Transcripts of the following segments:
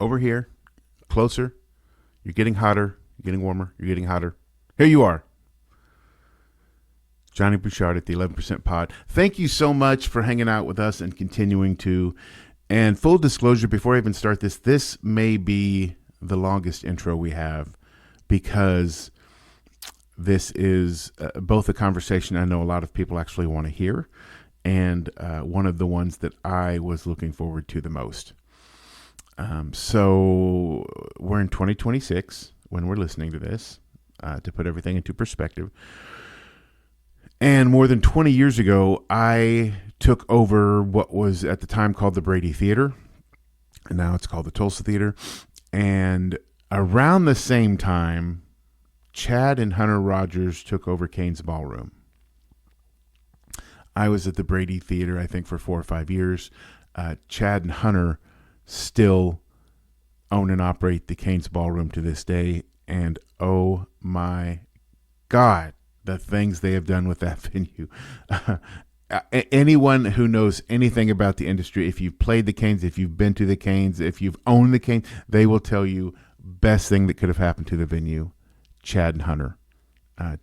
over here, closer. You're getting hotter. You're getting warmer. You're getting hotter. Here you are. Johnny Bouchard at the 11% Pod. Thank you so much for hanging out with us and continuing to. And full disclosure, before I even start this may be the longest intro we have because this is both a conversation I know a lot of people actually want to hear and one of the ones that I was looking forward to the most. So we're in 2026 when we're listening to this, to put everything into perspective. And more than 20 years ago, I took over what was at the time called the Brady Theater. And now it's called the Tulsa Theater. And around the same time, Chad and Hunter Rodgers took over Cain's Ballroom. I was at the Brady Theater, I think, for 4 or 5 years. Chad and Hunter still own and operate the Cain's Ballroom to this day. And oh my God, the things they have done with that venue. Anyone who knows anything about the industry, if you've played the Cains, if you've been to the Cains, if you've owned the Cains, they will tell you best thing that could have happened to the venue, Chad and Hunter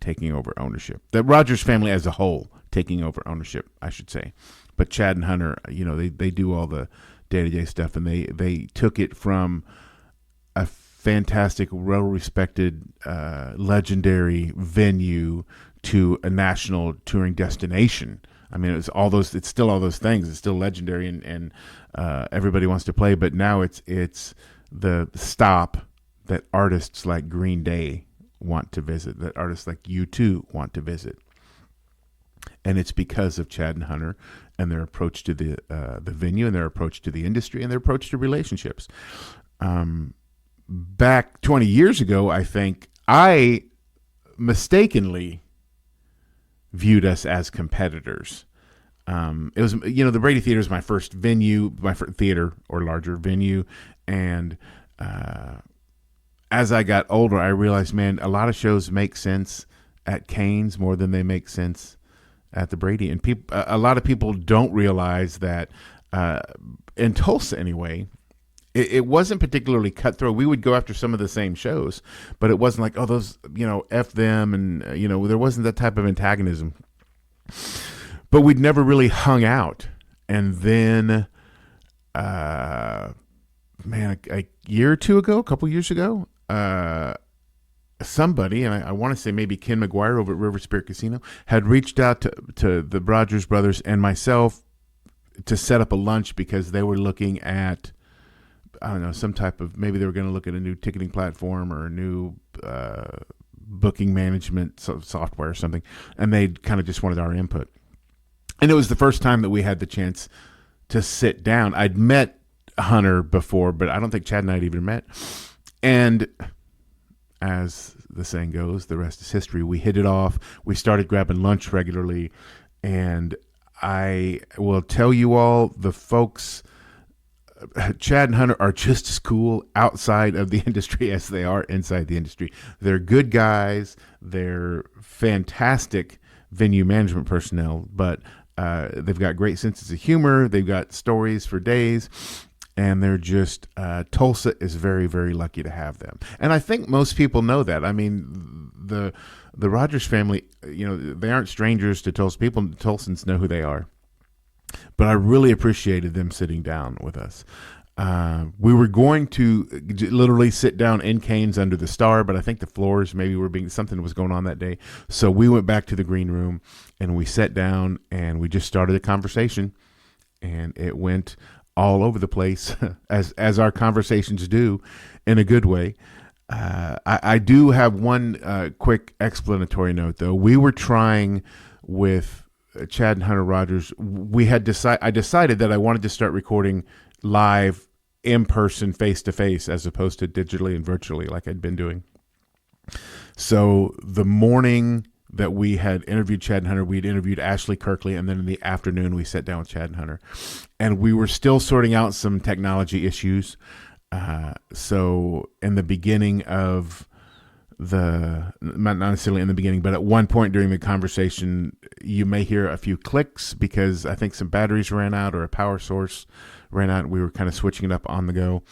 taking over ownership. The Rodgers family as a whole taking over ownership, I should say. But Chad and Hunter, they do all the day-to-day stuff, and they took it from a fantastic, well-respected, legendary venue to a national touring destination. I mean, it's still all those things. It's still legendary, and everybody wants to play. But now it's the stop that artists like Green Day want to visit, that artists like U2 want to visit, and it's because of Chad and Hunter and their approach to the venue, and their approach to the industry, and their approach to relationships. Back 20 years ago, I think I mistakenly viewed us as competitors. It was, the Brady Theater is my first venue, my first theater or larger venue. And as I got older, I realized, man, a lot of shows make sense at Cain's more than they make sense at the Brady. And a lot of people don't realize that in Tulsa anyway, it wasn't particularly cutthroat. We would go after some of the same shows, but it wasn't like, oh, those, F them. And, there wasn't that type of antagonism. But we'd never really hung out. And then, a year or two ago, a couple years ago, somebody, and I want to say maybe Ken McGuire over at River Spirit Casino, had reached out to the Rodgers brothers and myself to set up a lunch because they were looking at, I don't know, some type of, maybe they were going to look at a new ticketing platform or a new booking management software or something, and they kind of just wanted our input. And it was the first time that we had the chance to sit down. I'd met Hunter before, but I don't think Chad and I had even met. And as the saying goes, the rest is history. We hit it off. We started grabbing lunch regularly. And I will tell you all, the folks, Chad and Hunter, are just as cool outside of the industry as they are inside the industry. They're good guys. They're fantastic venue management personnel, but they've got great senses of humor. They've got stories for days. And they're just, Tulsa is very, very lucky to have them. And I think most people know that. I mean, the Rodgers family, they aren't strangers to Tulsa. People, Tulsans know who they are. But I really appreciated them sitting down with us. We were going to literally sit down in Cain's under the star, but I think the floors maybe something was going on that day. So we went back to the green room and we sat down and we just started a conversation, and it went all over the place as our conversations do, in a good way. I do have one quick explanatory note though. We were trying with Chad and Hunter Rodgers. I decided that I wanted to start recording live, in person, face to face, as opposed to digitally and virtually like I'd been doing. So the morning that we had interviewed Chad and Hunter, we'd interviewed Ashley Kirkley, and then in the afternoon we sat down with Chad and Hunter, and we were still sorting out some technology issues. So in the beginning of not necessarily in the beginning, but at one point during the conversation, you may hear a few clicks because I think some batteries ran out or a power source ran out. We were kind of switching it up on the go.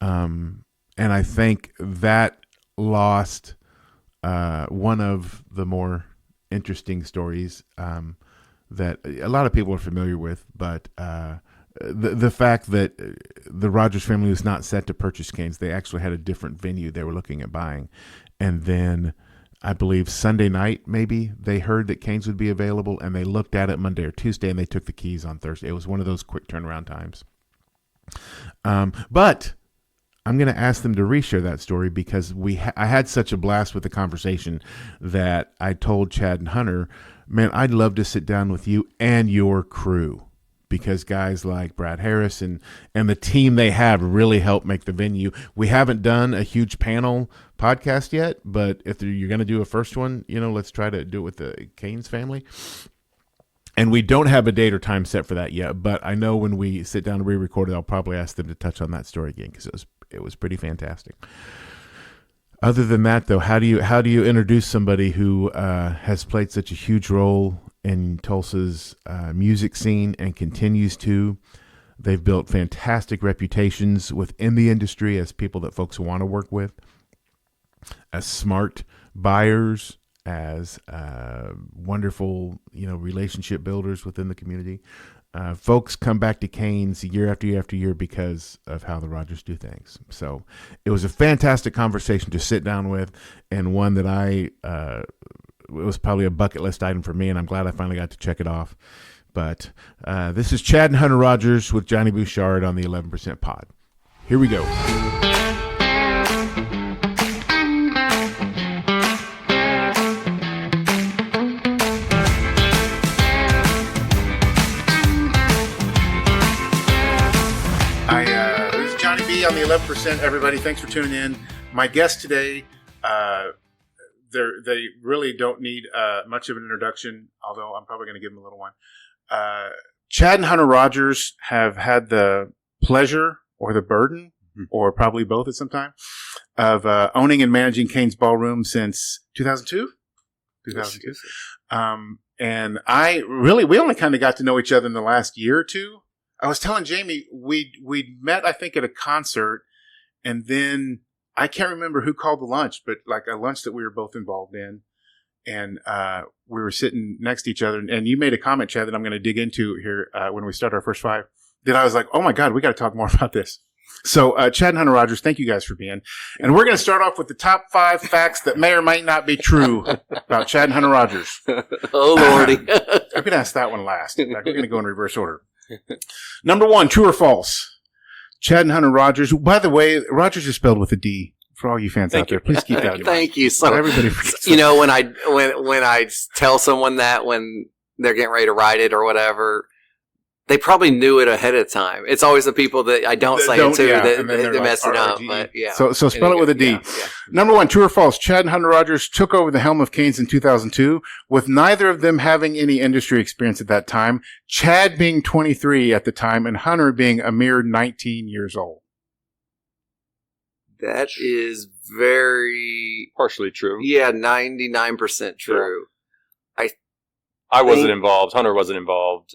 And I think that lost one of the more interesting stories that a lot of people are familiar with, but the fact that the Rodgers family was not set to purchase Cain's. They actually had a different venue they were looking at buying. And then I believe Sunday night, maybe, they heard that Cain's would be available, and they looked at it Monday or Tuesday, and they took the keys on Thursday. It was one of those quick turnaround times. But I'm going to ask them to reshare that story because I had such a blast with the conversation that I told Chad and Hunter, man, I'd love to sit down with you and your crew, because guys like Brad Harris and the team they have really help make the venue. We haven't done a huge panel podcast yet, but if you're going to do a first one, let's try to do it with the Cain's family. And we don't have a date or time set for that yet, but I know when we sit down and re-record it, I'll probably ask them to touch on that story again because it was pretty fantastic. Other than that, though, how do you introduce somebody who has played such a huge role in Tulsa's music scene and continues to? They've built fantastic reputations within the industry as people that folks want to work with, as smart buyers, as wonderful, relationship builders within the community. Folks come back to Cain's year after year after year because of how the Rodgers do things. So it was a fantastic conversation to sit down with, and one that it was probably a bucket list item for me, and I'm glad I finally got to check it off. But this is Chad and Hunter Rodgers with Johnny Bouchard on the 11% Pod. Here we go. This is Johnny B on the 11%. Everybody, thanks for tuning in. My guest today, they really don't need much of an introduction, although I'm probably going to give them a little one. Chad and Hunter Rodgers have had the pleasure or the burden, or probably both at some time, of owning and managing Cain's Ballroom since 2002? 2002. And we only kind of got to know each other in the last year or two. I was telling Jamie, we met, I think, at a concert, and then I can't remember who called the lunch, but like a lunch that we were both involved in. And we were sitting next to each other. And you made a comment, Chad, that I'm going to dig into here when we start our first five. That I was like, oh, my God, we got to talk more about this. So Chad and Hunter Rodgers, thank you guys for being. And we're going to start off with the top 5 facts that may or might not be true about Chad and Hunter Rodgers. Oh, Lordy. I'm going to ask that one last. In fact, we're going to go in reverse order. Number 1, true or false? Chad and Hunter Rodgers. By the way, Rodgers is spelled with a D. For all you fans out there, please keep that in mind. Thank you. So everybody, when I tell someone that when they're getting ready to write it or whatever, they probably knew it ahead of time. It's always the people that I don't say it to that mess it up. But yeah. So spell it with a D. Yeah. Number 1, true or false? Chad and Hunter Rodgers took over the helm of Cain's in 2002, with neither of them having any industry experience at that time. Chad being 23 at the time, and Hunter being a mere 19 years old. That is very partially true. Yeah, 99% true. I wasn't involved. Hunter wasn't involved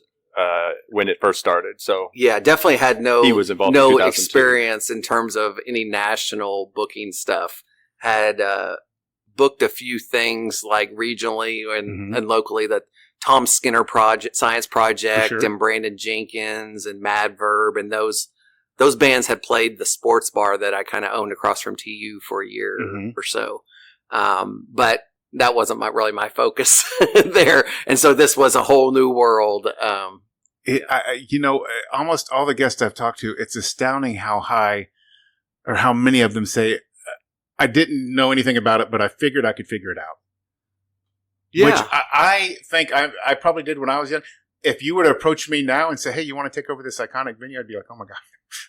when it first started. So yeah, definitely had he was involved no in experience in terms of any national booking stuff. Had booked a few things like regionally and locally. That Tom Skinner Science Project and Brandon Jenkins and Mad Verb and those bands had played the sports bar that I kind of owned across from TU for a year or so. But that wasn't really my focus there. And so this was a whole new world. Almost all the guests I've talked to, it's astounding how high or how many of them say, I didn't know anything about it, but I figured I could figure it out. Yeah. Which I think I probably did when I was young. If you were to approach me now and say, hey, you want to take over this iconic venue? I'd be like, oh, my God.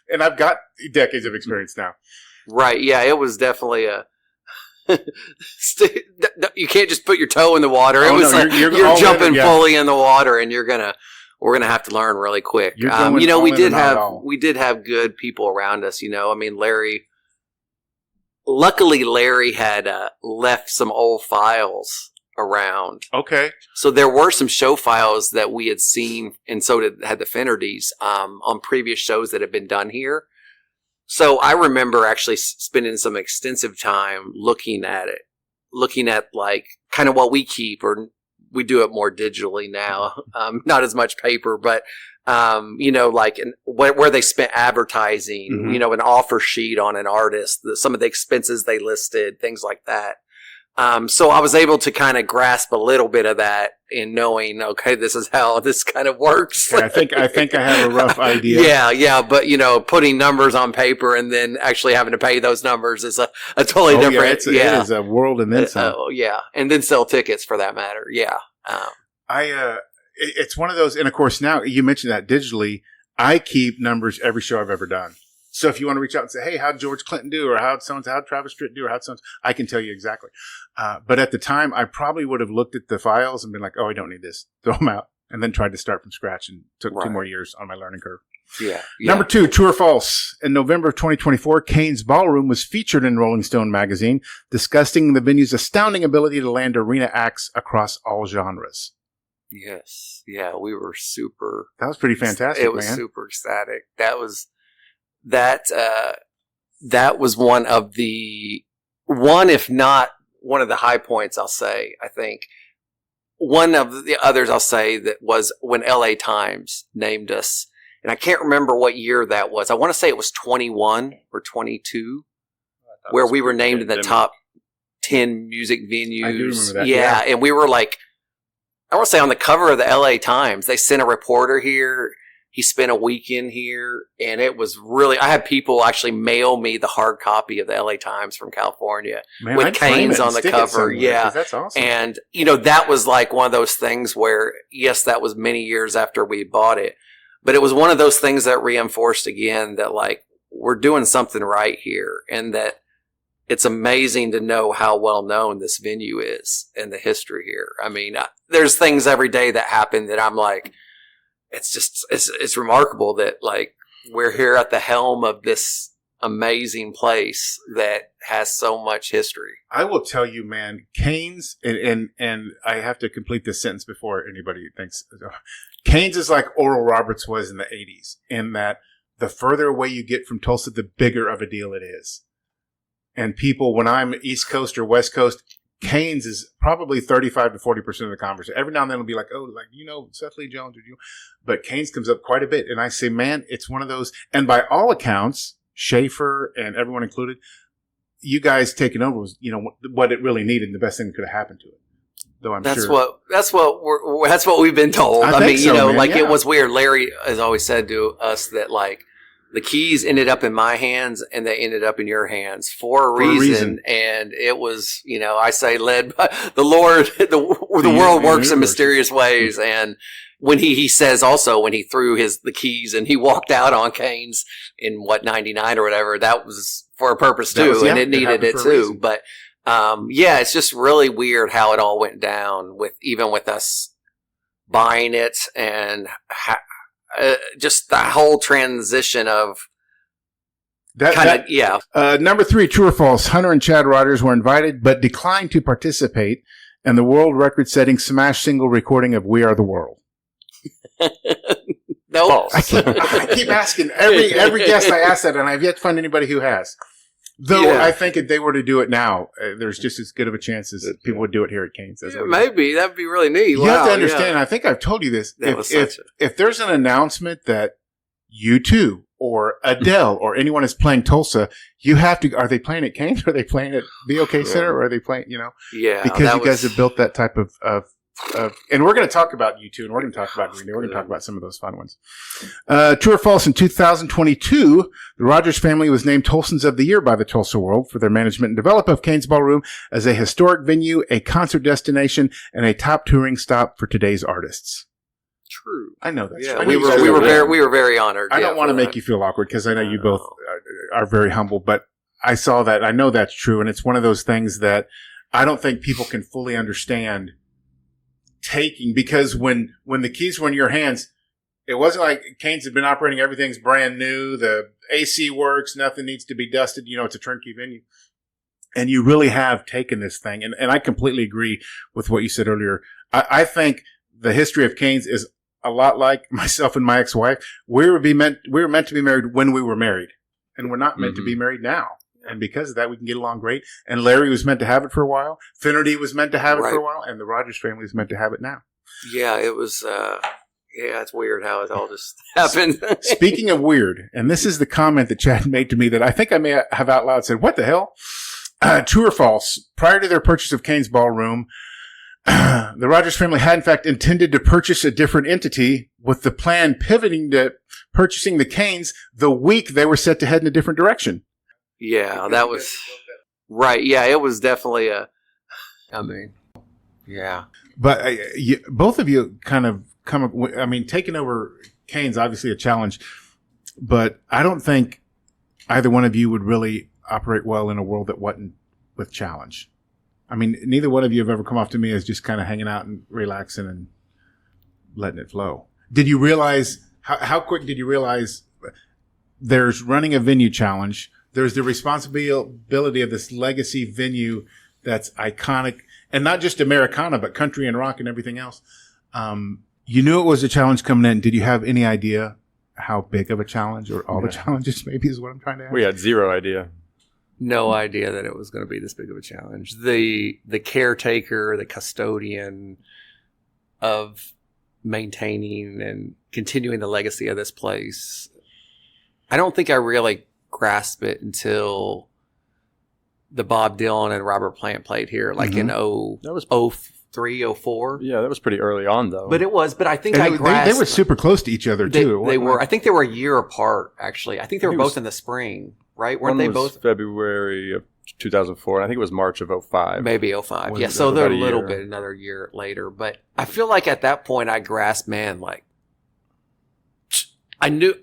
And I've got decades of experience now. Right. Yeah, it was definitely you can't just put your toe in the water. It was you're jumping fully in the water, and we're gonna have to learn really quick. We did have good people around us. Luckily Larry had left some old files around. Okay. So there were some show files that we had seen, and so had the Finnertys on previous shows that had been done here. So I remember actually spending some extensive time looking at it, looking at like kind of what we keep, or we do it more digitally now, not as much paper, but like where they spent advertising, an offer sheet on an artist, some of the expenses they listed, things like that. So I was able to kind of grasp a little bit of that in knowing, okay, this is how this kind of works. Yeah, I think I have a rough idea. Yeah. But, putting numbers on paper and then actually having to pay those numbers is a totally different. Yeah, it is a world and then some. Yeah. And then sell tickets for that matter. Yeah. It's one of those. And of course, now you mentioned that digitally, I keep numbers every show I've ever done. So if you want to reach out and say, hey, how'd George Clinton do? Or how'd Travis Tritt do? Or how'd I can tell you exactly. But at the time, I probably would have looked at the files and been like, oh, I don't need this. Throw them out. And then tried to start from scratch, and took 2 more years on my learning curve. Yeah. Number 2, true or false? In November of 2024, Cain's Ballroom was featured in Rolling Stone magazine, discussing the venue's astounding ability to land arena acts across all genres. Yes. Yeah. We were super. That was pretty fantastic, It was super ecstatic. That was if not one of the high points, I'll say. I think one of the others I'll say that was when LA Times named us, and I can't remember what year that was. I want to say it was 21 or 22, where we were named in the top 10 music venues. I do remember that. Yeah, and we were like, I want to say on the cover of the LA Times. They sent a reporter here. He spent a weekend here, and it was really, I had people actually mail me the hard copy of the LA Times from California with Cain's on the cover. Yeah. That's awesome. And, that was like one of those things where, yes, that was many years after we bought it, but it was one of those things that reinforced again that like, we're doing something right here, and that it's amazing to know how well known this venue is and the history here. I mean, there's things every day that happen that I'm like, it's remarkable that like we're here at the helm of this amazing place that has so much history. I will tell you, man, Cain's, and I have to complete this sentence before anybody thinks. Cain's is like Oral Roberts was in the 80s, in that the further away you get from Tulsa, the bigger of a deal it is. And people, when I'm East Coast or West Coast, Cain's is probably 35 to 40% of the conversation. Every now and then it'll be like, oh, like, Seth Lee Jones, but Cain's comes up quite a bit. And I say, man, it's one of those. And by all accounts, Schaefer and everyone included, you guys taking over was, what it really needed and the best thing that could have happened to it. Though that's what we've been told. I mean, man, It was weird. Larry has always said to us that like, the keys ended up in my hands and they ended up in your hands for a reason. And it was, I say led by the Lord, the world works in mysterious ways. And when he says also when he threw the keys and he walked out on Cain's in 99 or whatever, that was for a purpose too. And it needed it too. But, it's just really weird how it all went down even with us buying it and just the whole transition of Number 3, true or false? Hunter and Chad Rodgers were invited but declined to participate in the world record-setting smash single recording of "We Are the World." No, false. I keep asking every guest I ask that, and I've yet to find anybody who has. Though I think if they were to do it now, there's just as good of a chance as people would do it here at Cain's. Maybe that'd be really neat. You have to understand. I think I've told you this. If there's an announcement that U2 or Adele or anyone is playing Tulsa, you have to. Are they playing at Cain's? Or are they playing at BOK Center? Or are they playing? Yeah, because you guys have built that type of and we're going to talk about U2, and we're going to talk about Green Day. We're going to talk about some of those fun ones. True or false? In 2022, the Rodgers family was named Tulsans of the Year by the Tulsa World for their management and development of Cain's Ballroom as a historic venue, a concert destination, and a top touring stop for today's artists. True. I know that's true. I we were very honored. I don't want to make you feel awkward because I know you both are very humble, but I saw that. I know that's true, and it's one of those things that I don't think people can fully understand taking, because when the keys were in your hands, it wasn't like Cain's had been operating, everything's brand new, the AC works, nothing needs to be dusted, it's a turnkey venue. And you really have taken this thing. And I completely agree with what you said earlier. I think the history of Cain's is a lot like myself and my ex-wife. We were meant to be married when we were married. and we're not meant to be married now. And because of that, we can get along great. And Larry was meant to have it for a while. Finnerty was meant to have it for a while. And the Rodgers family is meant to have it now. Yeah, it was, it's weird how it all just happened. Speaking of weird, and this is the comment that Chad made to me that I think I may have out loud said, what the hell? True or false? Prior to their purchase of Cain's Ballroom, the Rodgers family had in fact intended to purchase a different entity, with the plan pivoting to purchasing the Cains the week they were set to head in a different direction. Yeah, that was right. Yeah, it was definitely yeah. But both of you kind of taking over Cain's obviously a challenge, but I don't think either one of you would really operate well in a world that wasn't with challenge. I mean, neither one of you have ever come off to me as just kind of hanging out and relaxing and letting it flow. Did you realize, how quick did you realize there's running a venue challenge? There's the responsibility of this legacy venue that's iconic, and not just Americana, but country and rock and everything else. You knew it was a challenge coming in. Did you have any idea how big of a challenge, or all the challenges maybe is what I'm trying to ask? We had zero idea. No idea that it was going to be this big of a challenge. The caretaker, the custodian of maintaining and continuing the legacy of this place, I don't think I really grasped it until the Bob Dylan and Robert Plant played here, like in 03, 04. Yeah, that was pretty early on, though. But I think and I grasped. They were super close to each other, too. They were. I think they were a year apart, actually. I think they were both in the spring, right? Weren't they both? February of 2004, and I think it was March of 05. Maybe 05. Yeah, so they're another year later. But I feel like at that point I grasped, I knew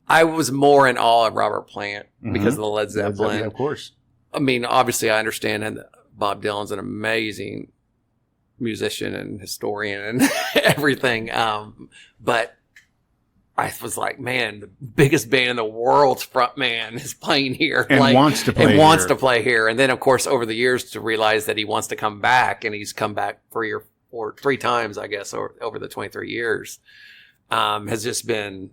I was more in awe of Robert Plant because of the Led Zeppelin. Of course. I mean, obviously I understand that Bob Dylan's an amazing musician and historian and everything. But I was like, man, the biggest band in the world's front man is playing here. And wants to play here. And then, of course, over the years to realize that he wants to come back, and he's come back three times, I guess, over the 23 years, has just been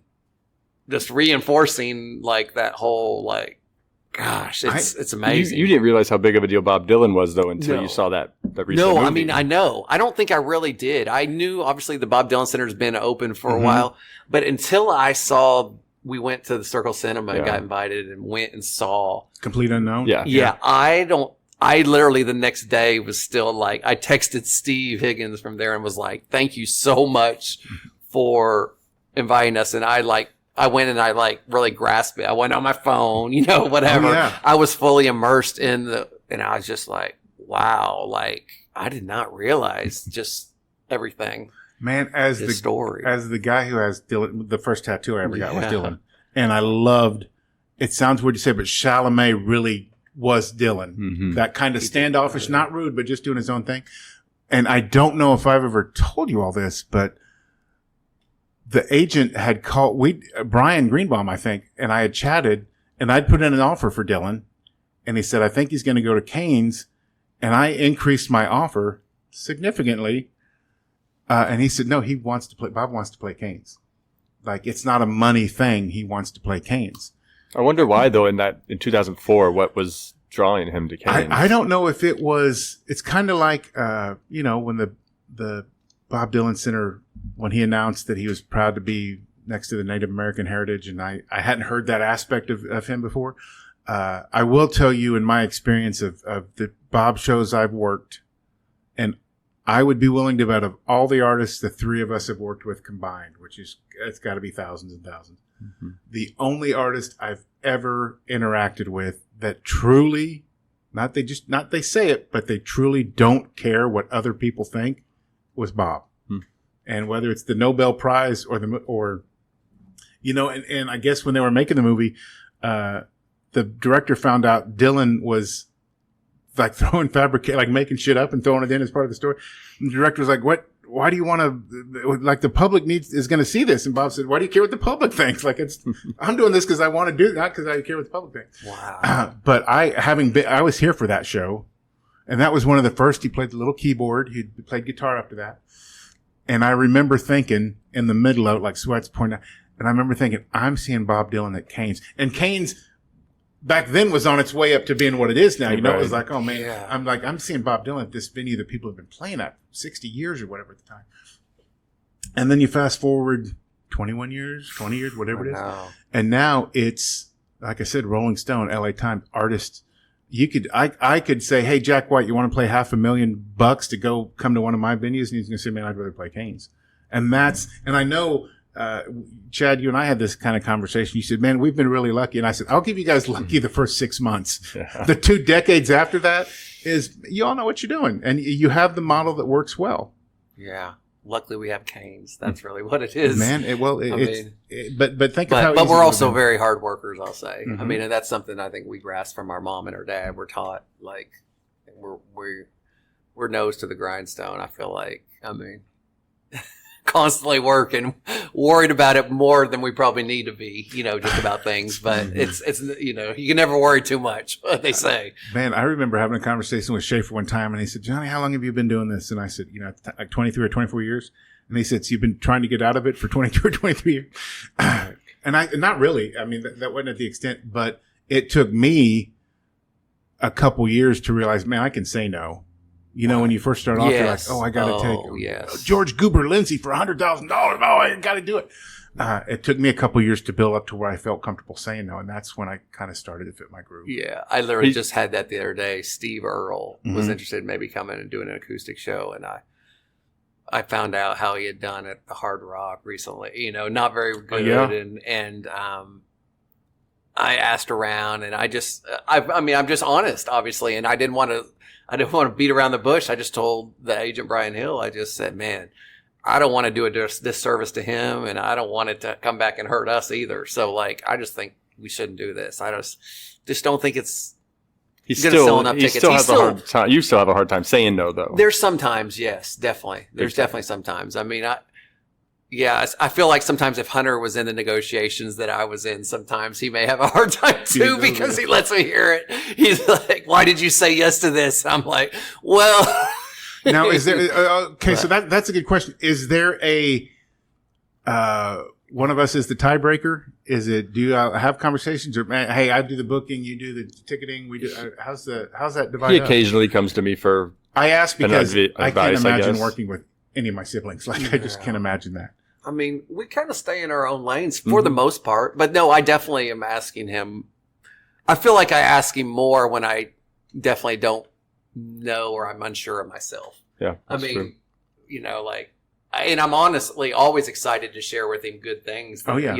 just reinforcing like that whole, like, gosh, it's amazing. You didn't realize how big of a deal Bob Dylan was, though, until you saw that recent movie. I mean, I know. I don't think I really did. I knew, obviously, the Bob Dylan Center's been open for a while, but until I saw, we went to the Circle Cinema and got invited and went and saw. Complete Unknown? Yeah. I literally the next day was still like, I texted Steve Higgins from there and was like, thank you so much for inviting us. And I went and I really grasped it. I went on my phone, whatever. Oh, yeah. I was fully immersed and I was just like, wow, like I did not realize just everything. Man, as the guy who has Dylan, the first tattoo I ever got was Dylan. And I loved, it sounds weird to say, but Chalamet really was Dylan. Mm-hmm. That kind of standoffish, not rude, but just doing his own thing. And I don't know if I've ever told you all this, but the agent had called Brian Greenbaum, I think, and I had chatted, and I'd put in an offer for Dylan, and he said, I think he's going to go to Cain's, and I increased my offer significantly, and he said, no, Bob wants to play Cain's. Like, it's not a money thing. He wants to play Cain's. I wonder why, though, in 2004, what was drawing him to Cain's? I don't know if it's kind of like, when the Bob Dylan Center, when he announced that he was proud to be next to the Native American heritage, and I hadn't heard that aspect of him before. I will tell you, in my experience of the Bob shows I've worked, and I would be willing to bet of all the artists the three of us have worked with combined, it's got to be thousands and thousands. Mm-hmm. The only artist I've ever interacted with that truly, not they say it, but they truly don't care what other people think, was Bob. And whether it's the Nobel Prize and I guess when they were making the movie, the director found out Dylan was like like making shit up and throwing it in as part of the story. And the director was like, why do you want to, like, the public is going to see this? And Bob said, why do you care what the public thinks? Like, I'm doing this because I want to do it, not because I care what the public thinks. Wow. But I was here for that show. And that was one of the first. He played the little keyboard. He played guitar up to that. And I remember thinking in the middle of it, like Sweat's pointing out, and I remember thinking, I'm seeing Bob Dylan at Cain's. And Cain's back then was on its way up to being what it is now. You know, Right. it was like, oh man, Yeah. I'm seeing Bob Dylan at this venue that people have been playing at 60 years or whatever at the time. And then you fast forward 21 years, 20 years, whatever it is. No. And now it's, like I said, Rolling Stone, LA Times, artists. I could say, hey, Jack White, you want to play $500,000 to come to one of my venues? And he's going to say, man, I'd rather play Cain's. And I know, Chad, you and I had this kind of conversation. You said, man, we've been really lucky. And I said, I'll give you guys lucky the first 6 months. Yeah. The 2 decades after that is you all know what you're doing. And you have the model that works well. Yeah. Luckily, we have Cain's. That's really what it is. Man, but think of how But easy we're it also would've been. very hard workers, I'll say. I Mhm. mean, and that's something I think we grasped from our mom and our dad. We're taught, like, we're nose to the grindstone, I feel like. I mean, constantly working, worried about it more than we probably need to be, just about things. But it's you can never worry too much, what they say. Man, I remember having a conversation with Schaefer one time, and he said, Johnny, how long have you been doing this? And I said, like 23 or 24 years. And he said, so you've been trying to get out of it for 22 or 23 years? And not really. I mean, that wasn't at the extent, but it took me a couple years to realize, man, I can say no. When you first start off, you're like, Yes. oh, I got to take yes. George Goober Lindsay for $100,000. Oh, I got to do it. It took me a couple years to build up to where I felt comfortable saying no. And that's when I kind of started to fit my groove. Yeah, I literally just had that the other day. Steve Earle was Mhm. interested in maybe coming and doing an acoustic show, and I found out how he had done at the Hard Rock recently. Not very good, yeah. and I asked around, and I'm just honest, obviously, and I didn't want to beat around the bush. I just told the agent Brian Hill, I just said, man, I don't want to do a disservice to him, and I don't want it to come back and hurt us either. So, I just think we shouldn't do this. I just don't think it's He going to sell enough he tickets. still has a hard time. You still have a hard time saying no, though. There's sometimes, yes, definitely. There's definitely sometimes. I mean, I feel like sometimes if Hunter was in the negotiations that I was in, sometimes he may have a hard time too because he lets me hear it. He's like, why did you say yes to this? I'm like, well. Now, is there, okay, so that's a good question. Is there one of us is the tiebreaker? Do you have conversations or, hey, I do the booking, you do the ticketing, we do, how's that divided He up? occasionally comes to me for. I ask because I can't advice, I imagine guess. working with any of my siblings. I just can't imagine that. I mean, we kind of stay in our own lanes for the most part, but no, I definitely am asking him. I feel like I ask him more when I definitely don't know or I'm unsure of myself. Yeah. I that's mean, true. and I'm honestly always excited to share with him good things. Oh, yeah.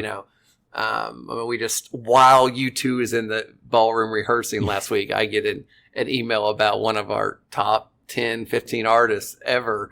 I mean, we just, while U2 is in the ballroom rehearsing last week, I get an email about one of our top 10, 15 artists ever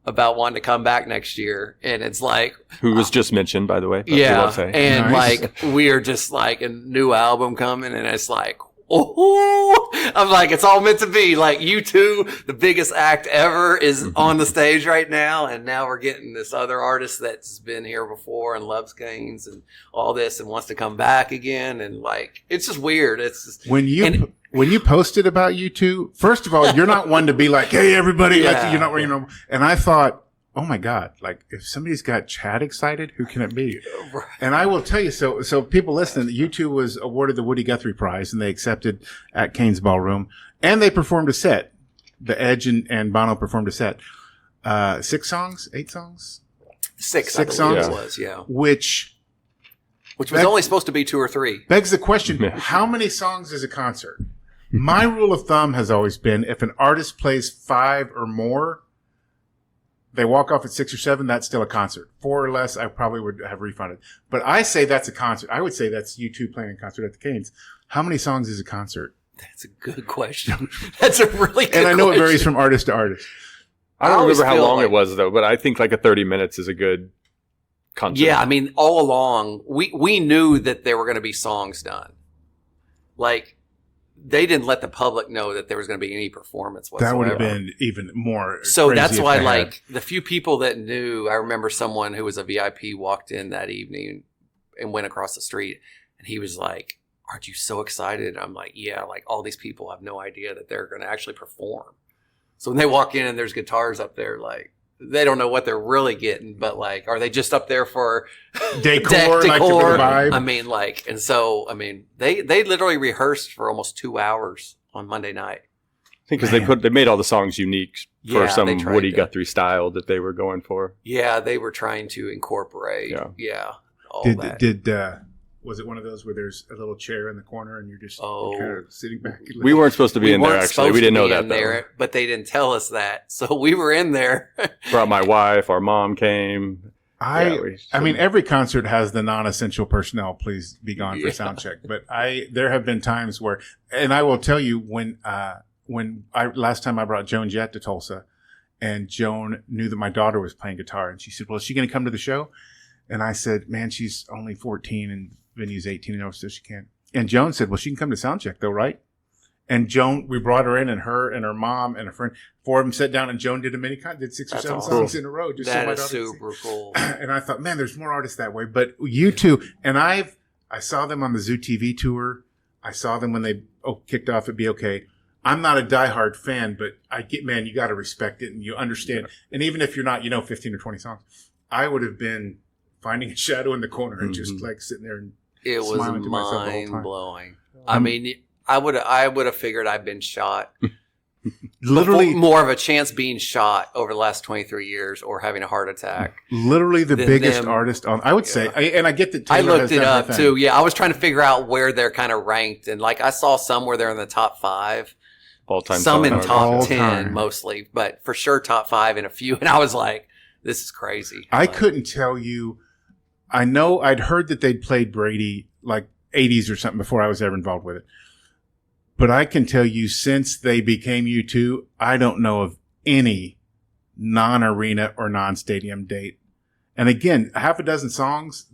about wanting to come back next year. And it's like, Who was just mentioned, by the way. but we yeah. won't say. And Nice. we are just like a new album coming, and it's like, oh, I'm like, it's all meant to be. Like, U2, the biggest act ever, is on the stage right now, and now we're getting this other artist that's been here before and loves Cain's and all this and wants to come back again, and it's just weird. It's just, When you posted about U2, first of all, you're not one to be like, hey, everybody, Yeah. you're not, and I thought, oh my God, if somebody's got Chad excited, who can it be? And I will tell you, so people listening, U2 was awarded the Woody Guthrie Prize, and they accepted at Cain's Ballroom, and they performed a set. The Edge and Bono performed a set. 6 songs, 8 songs? six Six I believe songs? it was, yeah. Which Which was only supposed to be 2 or 3. begs the question, Yeah. how many songs is a concert? My rule of thumb has always been, if an artist plays 5 or more, they walk off at 6 or 7, that's still a concert. 4 or less, I probably would have refunded. But I say that's a concert. I would say that's U2 playing a concert at the Cain's. How many songs is a concert? That's a good question. That's a really good question. And I know it varies from artist to artist. I don't always remember how feel long like- it was, though, but I think a 30 minutes is a good concert. Yeah, I mean, all along, we knew that there were going to be songs done. They didn't let the public know that there was going to be any performance whatsoever. That would have been even more So crazy that's if why, they had. the few people that knew, I remember someone who was a VIP walked in that evening and went across the street, and he was like, aren't you so excited? I'm like, yeah, all these people have no idea that they're going to actually perform. So when they walk in and there's guitars up there, they don't know what they're really getting, but like, are they just up there for decor, like for the vibe? I mean, like, and so, I mean, they literally rehearsed for almost 2 hours on Monday night. I think because they made all the songs unique for some Woody Guthrie style that they were going for. Yeah, they were trying to incorporate. All that. Did was it one of those where there's a little chair in the corner and you're just kind of sitting back? We weren't supposed to be in there, actually. We didn't know that, though. But they didn't tell us that. So we were in there. Brought my wife. Our mom came. I mean, every concert has the non-essential personnel, please be gone for sound check. But there have been times where, and I will tell you when last time I brought Joan Jett to Tulsa, and Joan knew that my daughter was playing guitar, and she said, well, is she going to come to the show? And I said, man, she's only 14 and venue's 18 and over, so she can't. And Joan said, well, she can come to sound check though, right? And Joan, we brought her in, and her mom and a friend, 4 of them sat down, and Joan did did 6 or 7 songs in a row. Just that so my is daughter super cool. And I thought, man, there's more artists that way. But you two, and I saw them on the Zoo TV tour. I saw them when they kicked off at Be Okay. I'm not a diehard fan, but I get, man, you got to respect it and you understand. And even if you're not, 15 or 20 songs, I would have been finding a shadow in the corner and just like sitting there and smiling to myself the whole time. It was mind blowing. I mean, I would have figured I'd been shot. Literally more of a chance being shot over the last 23 years or having a heart attack. Literally the biggest artist on, I would say, and I get that Taylor I looked it up too. Yeah, I was trying to figure out where they're kind of ranked, and like I saw some where they're in the top 5. All-time some in top 10 time. Mostly, but for sure top 5 and a few. And I was like, this is crazy. I couldn't tell you. I know I'd heard that they'd played Brady like 80s or something before I was ever involved with it. But I can tell you since they became U2, I don't know of any non-arena or non-stadium date. And again, half a dozen songs,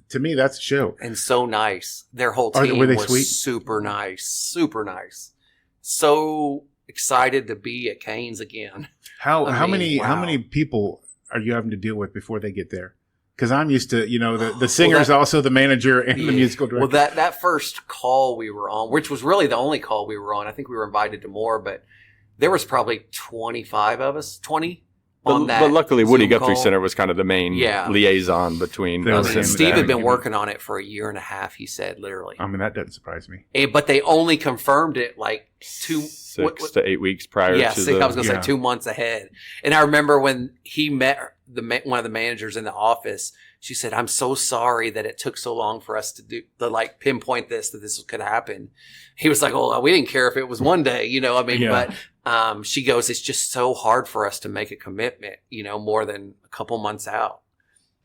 to me, that's a show. And so nice. Their whole team was sweet? Super nice. Super nice. So excited to be at Cain's again. How many people are you having to deal with before they get there? Because I'm used to, the singer's also the manager and the musical director. Well, that first call we were on, which was really the only call we were on, I think we were invited to more, but there was probably 25 of us, 20 on that. But luckily, Zoom Woody Guthrie call. Center was kind of the main liaison between us and Steve had been working on it for a year and a half, he said, literally. I mean, that doesn't surprise me. But they only confirmed it like 6 to 8 weeks prior to I was going to say 2 months ahead. And I remember when he met one of the managers in the office, she said, I'm so sorry that it took so long for us to like pinpoint that this could happen. He was like, oh, we didn't care if it was one day, but she goes, it's just so hard for us to make a commitment, more than a couple months out.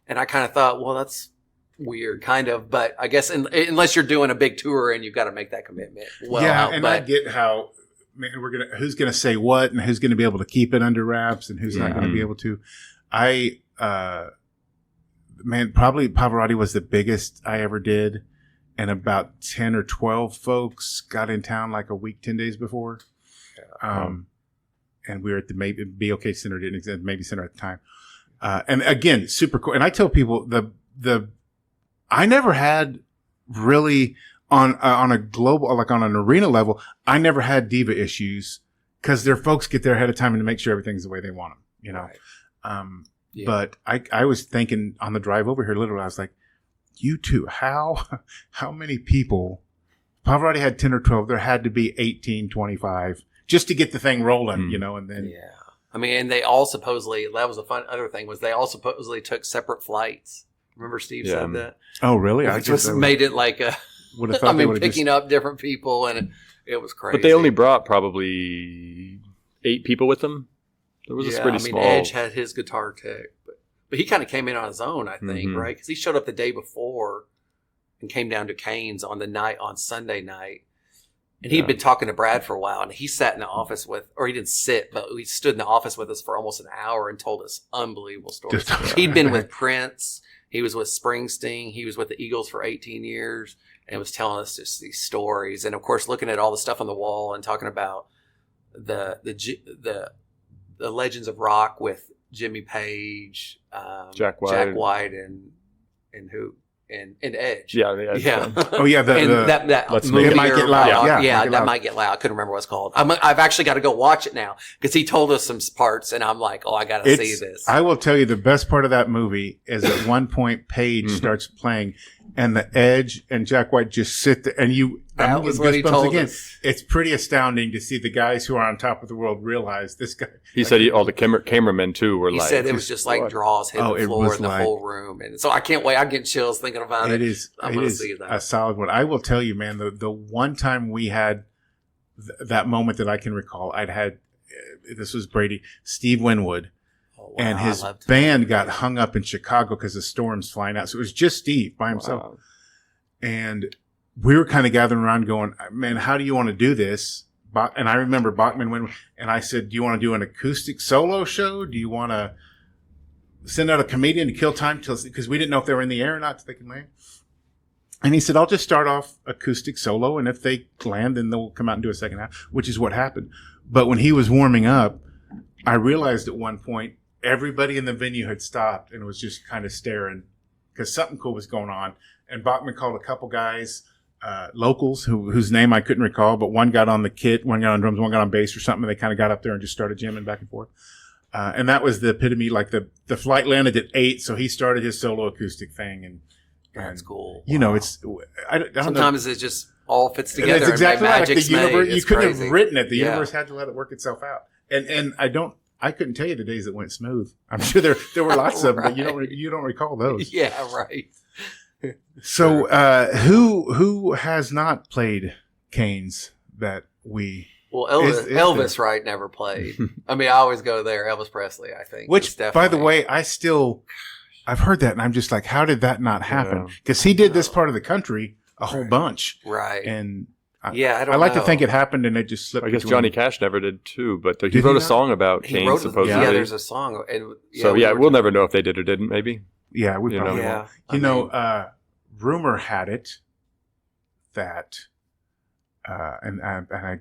And I kind of thought, well, that's weird, kind of, but I guess unless you're doing a big tour and you've got to make that commitment. I get how, man, who's gonna say what and who's gonna be able to keep it under wraps and who's not gonna be able to. Probably Pavarotti was the biggest I ever did, and about 10 or 12 folks got in town like a week, 10 days before. And we were at the Be Okay Center, didn't exist, maybe Center at the time. And again, super cool. And I tell people I never had really on a global, like on an arena level, I never had diva issues because their folks get there ahead of time and to make sure everything's the way they want them, Right. But I was thinking on the drive over here, literally, I was like, you two, how many people, Pavarotti had 10 or 12, there had to be 18, 25 just to get the thing rolling, and then. Yeah. I mean, and they all supposedly, that was a fun other thing, was they all supposedly took separate flights. Remember Steve said that? Oh, really? I just made it like a, picking up different people, and it was crazy. But they only brought probably 8 people with them. It was pretty small. Edge had his guitar tech, but he kind of came in on his own, I think, right? Because he showed up the day before and came down to Cain's on Sunday night. And he'd been talking to Brad for a while, and he sat in the office or he didn't sit, but he stood in the office with us for almost an hour and told us unbelievable stories. He'd been with Prince. He was with Springsteen. He was with the Eagles for 18 years and was telling us just these stories. And of course, looking at all the stuff on the wall and talking about the Legends of Rock with Jimmy Page, Jack White, and and Edge. Yeah, the Edge Yeah. one. Oh yeah, that Let's movie Make It Might Get Loud. Yeah, Might Get that Loud. might get loud. I couldn't remember what it's called. I've actually got to go watch it now because he told us some parts, and I'm like, oh, I got to see this. I will tell you the best part of that movie is at one point Paige starts playing, and the Edge and Jack White just sit there, and That was what he told us. It's pretty astounding to see the guys who are on top of the world realize this guy. He said all the cameramen too were He like. said it was just like draws hitting the it floor was in the like- whole room, and so I can't wait. I'm getting chills thinking about it. I'm going to see that. a solid one. I will tell you, man, the one time we had that moment that I can recall, this was Brady, Steve Winwood, and his band got hung up in Chicago because of storms flying out. So it was just Steve by himself. Wow. And we were kind of gathering around going, man, how do you want to do this? And I remember Bachman went, and I said, do you want to do an acoustic solo show? Do you want to send out a comedian to kill time? Because we didn't know if they were in the air or not. So they can land. And he said, I'll just start off acoustic solo. And if they land, then they'll come out and do a second half, which is what happened. But when he was warming up, I realized at one point, everybody in the venue had stopped and was just kind of staring because something cool was going on. And Bachman called a couple guys, locals whose name I couldn't recall, but one got on the kit, one got on drums, one got on bass or something. And they kind of got up there and just started jamming back and forth. And that was the epitome. Like the flight landed at 8, so he started his solo acoustic thing. And That's cool. You know, it's I don't sometimes know. it just all fits together. That's exactly and right. Like the universe, you couldn't crazy. have written it. The universe had to let it work itself out. And I couldn't tell you the days that went smooth. I'm sure there were lots of them, but you don't recall those. Yeah, right. So, who has not played Cain's that we? Well, Elvis Wright never played. I mean, I always go there. Elvis Presley, I think. Which, by the way, I've heard that, and I'm just like, how did that not happen? Because he did this part of the country a whole bunch, right? And I don't know. I like to think it happened, and it just slipped. I guess Johnny Cash never did too, but he wrote a song about Cain supposedly. Yeah, there's a song. And, we'll never know if they did or didn't. Maybe. Yeah, we probably won't. You know, rumor had it that, and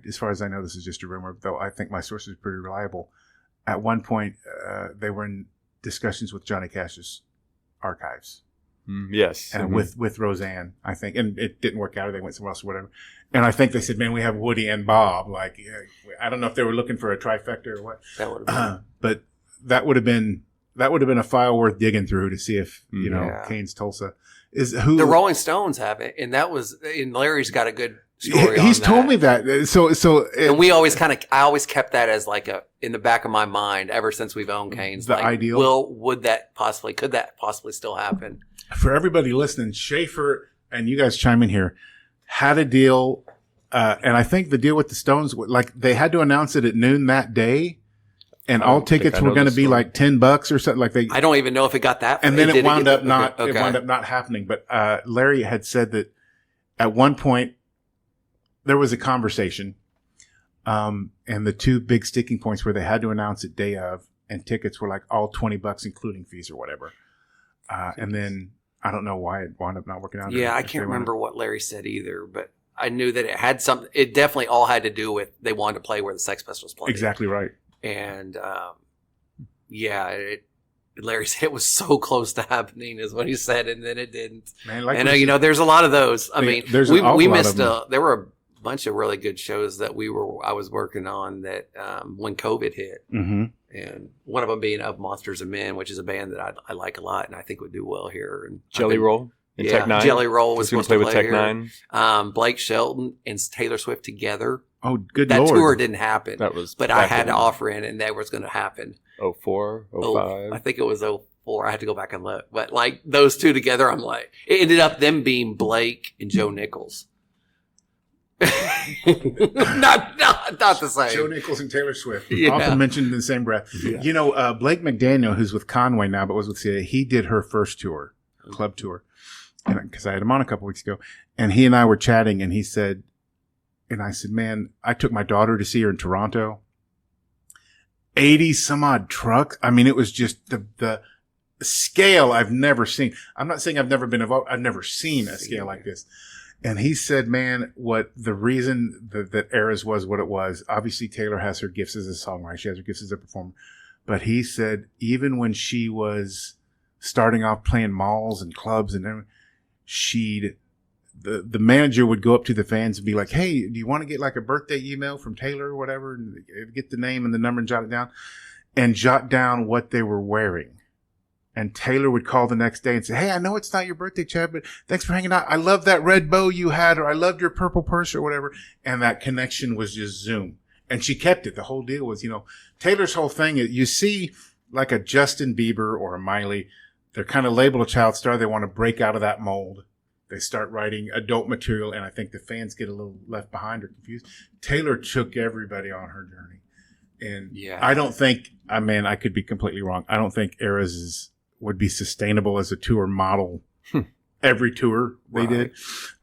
as far as I know, this is just a rumor, though I think my source is pretty reliable. At one point, they were in discussions with Johnny Cash's archives. Yes. And with Roseanne, I think. And it didn't work out, or they went somewhere else or whatever. And I think they said, man, we have Woody and Bob. Like, I don't know if they were looking for a trifecta or what. That would have been. But that would have been a file worth digging through to see if, Cain's Tulsa is who. The Rolling Stones have it. And and Larry's got a good story He's on told me that. So and we always I always kept that as like in the back of my mind ever since we've owned Cain's. The ideal. Could that possibly still happen? For everybody listening, Schaefer, and you guys chime in here, had a deal, and I think the deal with the Stones, like they had to announce it at noon that day, and all tickets were going to be like $10 or something. Like I don't even know if it got that. And then it wound up not happening. But Larry had said that at one point there was a conversation, and the two big sticking points where they had to announce it day of, and tickets were like all $20, including fees or whatever. And then I don't know why it wound up not working out. Yeah, I can't remember what Larry said either, but I knew that it had something. It definitely all had to do with they wanted to play where the Sex Pistols played. Exactly right. And Larry said it was so close to happening, is what he said, and then it didn't. Man, and there's a lot of those. I mean, we missed. There were a bunch of really good shows that I was working on that when COVID hit. Mm-hmm. And one of them being Of Monsters and Men, which is a band that I like a lot and I think would do well here. And Jelly Roll in Tech Nine. Jelly Roll was supposed to play with Tech here. Nine. Blake Shelton and Taylor Swift together. Oh, good that Lord. That tour didn't happen. But I had to offer in, and that was going to happen. 04, 05. I think it was 04. I had to go back and look. But like those two together, I'm like, it ended up them being Blake and Joe Nichols. not the same. Joe Nichols and Taylor Swift, often mentioned in the same breath. Yeah. You know, Blake McDaniel, who's with Conway now, but was with CA, he did her first tour, club tour, because I had him on a couple weeks ago, and he and I were chatting, and he said, and I said, man, I took my daughter to see her in Toronto. 80 some odd trucks. I mean, it was just the scale I've never seen. I'm not saying I've never been involved. I've never seen a scale like this. And he said, man, what the reason that Eras was what it was, obviously Taylor has her gifts as a songwriter. She has her gifts as a performer. But he said, even when she was starting off playing malls and clubs and everything, the manager would go up to the fans and be like, hey, do you want to get like a birthday email from Taylor or whatever? And get the name and the number and jot it down. And jot down what they were wearing. And Taylor would call the next day and say, hey, I know it's not your birthday, Chad, but thanks for hanging out. I love that red bow you had, or I loved your purple purse or whatever. And that connection was just Zoom. And she kept it. The whole deal was, Taylor's whole thing is, you see like a Justin Bieber or a Miley, they're kind of labeled a child star. They want to break out of that mold. They start writing adult material, and I think the fans get a little left behind or confused. Taylor took everybody on her journey. And I don't think, I could be completely wrong. I don't think Eras would be sustainable as a tour model every tour they did.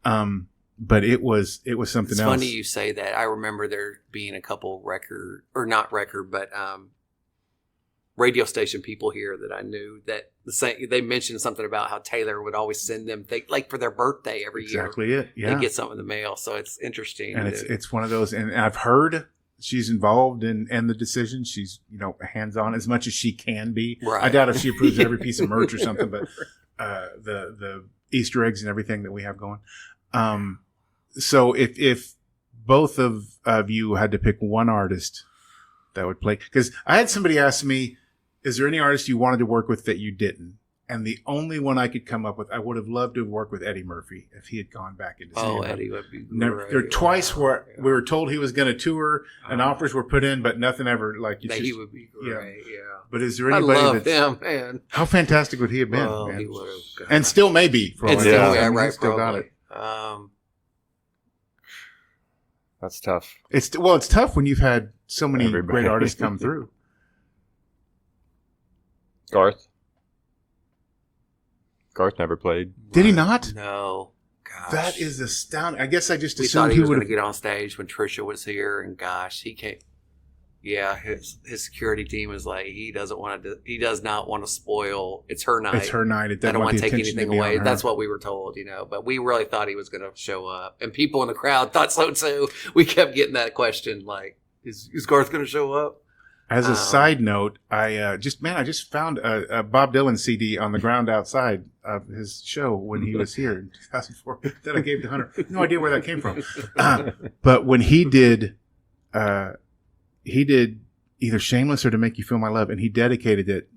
But it was something else. It's funny you say that. I remember there being a couple radio station people here that I knew that they mentioned something about how Taylor would always send them things like for their birthday every year. Exactly it. Yeah. They get something in the mail. So it's interesting. And it's one of those, and I've heard she's involved in the decision. She's, hands-on as much as she can be. Right. I doubt if she approves every piece of merch or something, but the Easter eggs and everything that we have going. So if both of you had to pick one artist that would play, because I had somebody ask me, is there any artist you wanted to work with that you didn't? And the only one I could come up with, I would have loved to have worked with Eddie Murphy if he had gone back into stand-up. Eddie would be great. There were twice where we were told he was going to tour and offers were put in, but nothing ever he would be great. Yeah. But is there anybody I love him, man. How fantastic would he have been? Man? He would have. And still maybe. For all it's I know. still, He still got it. That's tough. It's tough when you've had so many great artists come through. Garth never played. Did he not? No. Gosh. That is astounding. I guess I just we assumed thought he was would going to get on stage when Trisha was here, and gosh, he can't. Yeah, his security team was like, he does not want to spoil. It's her night. It's her night. I don't want to take anything away. That's what we were told, But we really thought he was going to show up, and people in the crowd thought so too. We kept getting that question, like, is Garth going to show up? As a side note, I just found a Bob Dylan CD on the ground outside of his show when he was here in 2004 that I gave to Hunter. No idea where that came from. But when he did either Shameless or To Make You Feel My Love, and he dedicated it.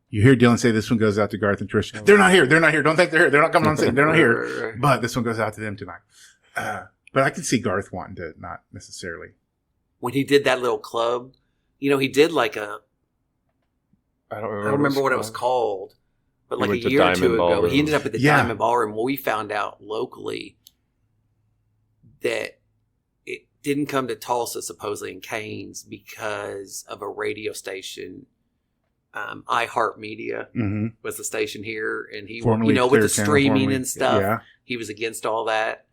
You hear Dylan say, this one goes out to Garth and Trish. They're not here. Don't think they're here. They're not coming on stage. They're not here. But this one goes out to them tonight. But I can see Garth wanting to not necessarily. When he did that little club, he did like I don't remember what it was called, but like a year or two ago, he ended up at the Diamond Ballroom. Well, we found out locally that it didn't come to Tulsa, supposedly in Cain's, because of a radio station. iHeartMedia was the station here, and he, with the streaming and stuff, he was against all that.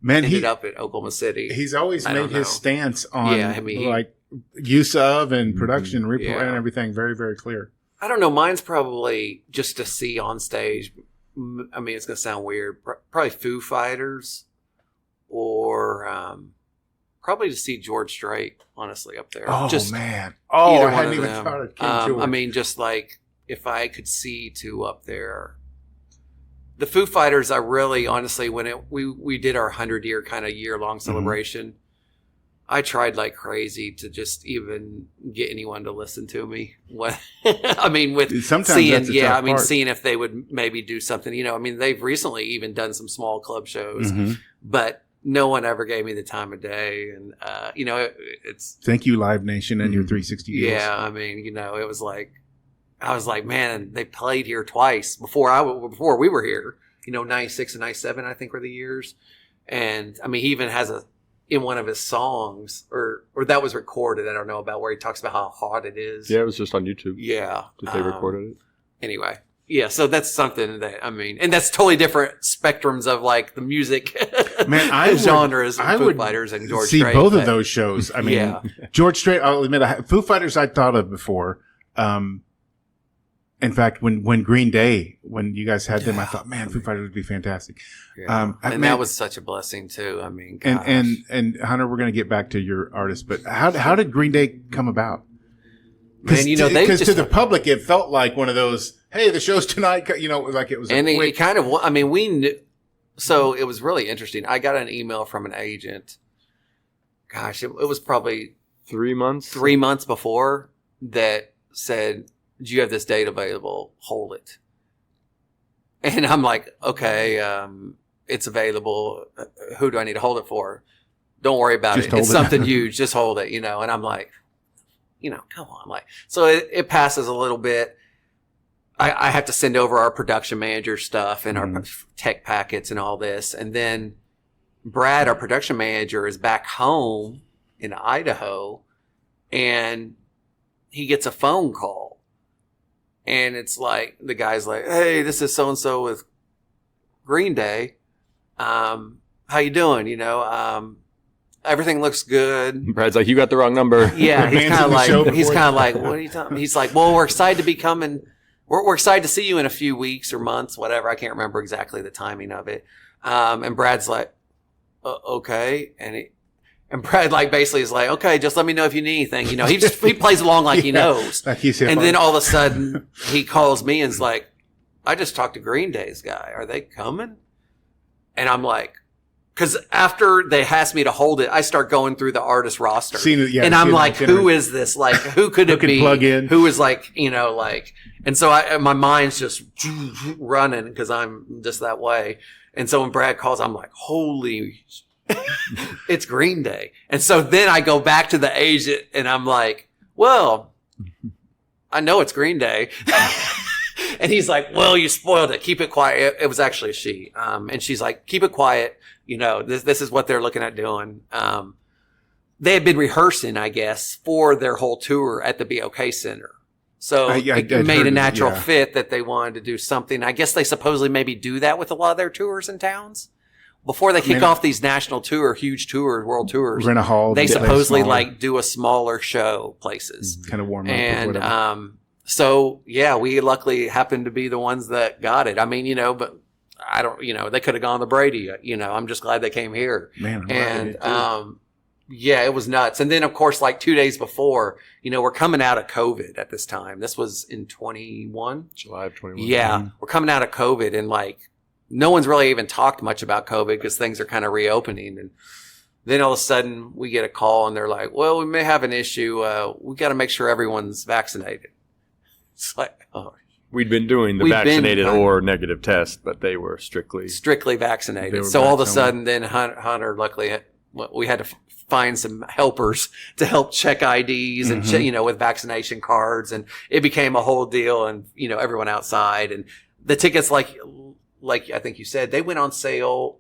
Man, ended up at Oklahoma City. He's always made his stance on use of and production and everything very, very clear. I don't know. Mine's probably just to see on stage. I mean, it's going to sound weird. Probably Foo Fighters, or probably to see George Strait, honestly, up there. Oh, man. Oh, I hadn't even thought of King George. I mean, just like if I could see two up there. The Foo Fighters, I really, honestly, when we did our 100-year kind of year-long celebration, I tried like crazy to just even get anyone to listen to me. I mean, with sometimes seeing if they would maybe do something. I mean, they've recently even done some small club shows, but no one ever gave me the time of day. And it's thank you, Live Nation, and your 360 deals. Yeah, I mean, it was like. I was like, man, they played here twice before we were here. 96 and 97, I think, were the years. And I mean, he even has in one of his songs, or that was recorded, I don't know about, where he talks about how hot it is. Yeah, it was just on YouTube. Yeah. That they recorded it. Anyway. Yeah, so that's something that, I mean, and that's totally different spectrums of like the music genres of Foo Fighters and George Strait. See both of those shows. I mean, George Strait, I'll admit, Foo Fighters I'd thought of before. In fact, when Green Day, when you guys had them, I thought, man, Foo Fighters would be fantastic. Yeah. That was such a blessing too. I mean, gosh. and Hunter, we're going to get back to your artist, but how did Green Day come about? Man, because to the public, it felt like one of those, hey, the show's tonight. Like it was. And it kind of, I mean, we knew. So it was really interesting. I got an email from an agent. Gosh, it was probably 3 months. 3 months before that said, "Do you have this date available? Hold it." And I'm like, "Okay, it's available. Who do I need to hold it for? Don't worry about it. It's something huge. Just hold it, And I'm like, come on. Like, so it passes a little bit. I have to send over our production manager stuff and our tech packets and all this. And then Brad, our production manager, is back home in Idaho, and he gets a phone call. And it's like, the guy's like, "Hey, this is so-and-so with Green Day. How you doing? Everything looks good." Brad's like, "You got the wrong number." Yeah, he's kind of like, "What are you talking?" He's like, "Well, we're excited to be coming. We're excited to see you in a few weeks or months, whatever." I can't remember exactly the timing of it. And Brad's like, "Okay," and Brad basically is like, "Okay, just let me know if you need anything." He plays along like he knows. Like he's and then all of a sudden he calls me and is like, "I just talked to Green Day's guy. Are they coming?" And I'm like, because after they asked me to hold it, I start going through the artist roster. And I'm like, who is this? Like, who could it be? Plug in. Who is and so my mind's just running because I'm just that way. And so when Brad calls, I'm like, holy, it's Green Day. And so then I go back to the agent and I'm like, well, I know it's Green Day. And he's like, well, you spoiled it. Keep it quiet. It was actually a she. And she's like, keep it quiet. This is what they're looking at doing. They had been rehearsing, I guess, for their whole tour at the BOK Center. So it made a natural fit that they wanted to do something. I guess they supposedly maybe do that with a lot of their tours and towns. Before they kick off these national huge tours, world tours, rent a hall. They supposedly do a smaller show places. Kind of warm up. And so, yeah, we luckily happened to be the ones that got it. I mean, but I don't, they could have gone to Brady. I'm just glad they came here. Man, yeah, it was nuts. And then, of course, 2 days before, we're coming out of COVID at this time. This was in 21. July of 21. Yeah, we're coming out of COVID, and no one's really even talked much about COVID because things are kind of reopening. And then all of a sudden we get a call and they're like, well, we may have an issue. We got to make sure everyone's vaccinated. It's like, oh. We'd been doing the vaccinated or negative test, but they were strictly vaccinated. So all of a sudden then Hunter, luckily, we had to find some helpers to help check IDs and, with vaccination cards. And it became a whole deal, and, everyone outside, and the tickets, like I think you said, they went on sale.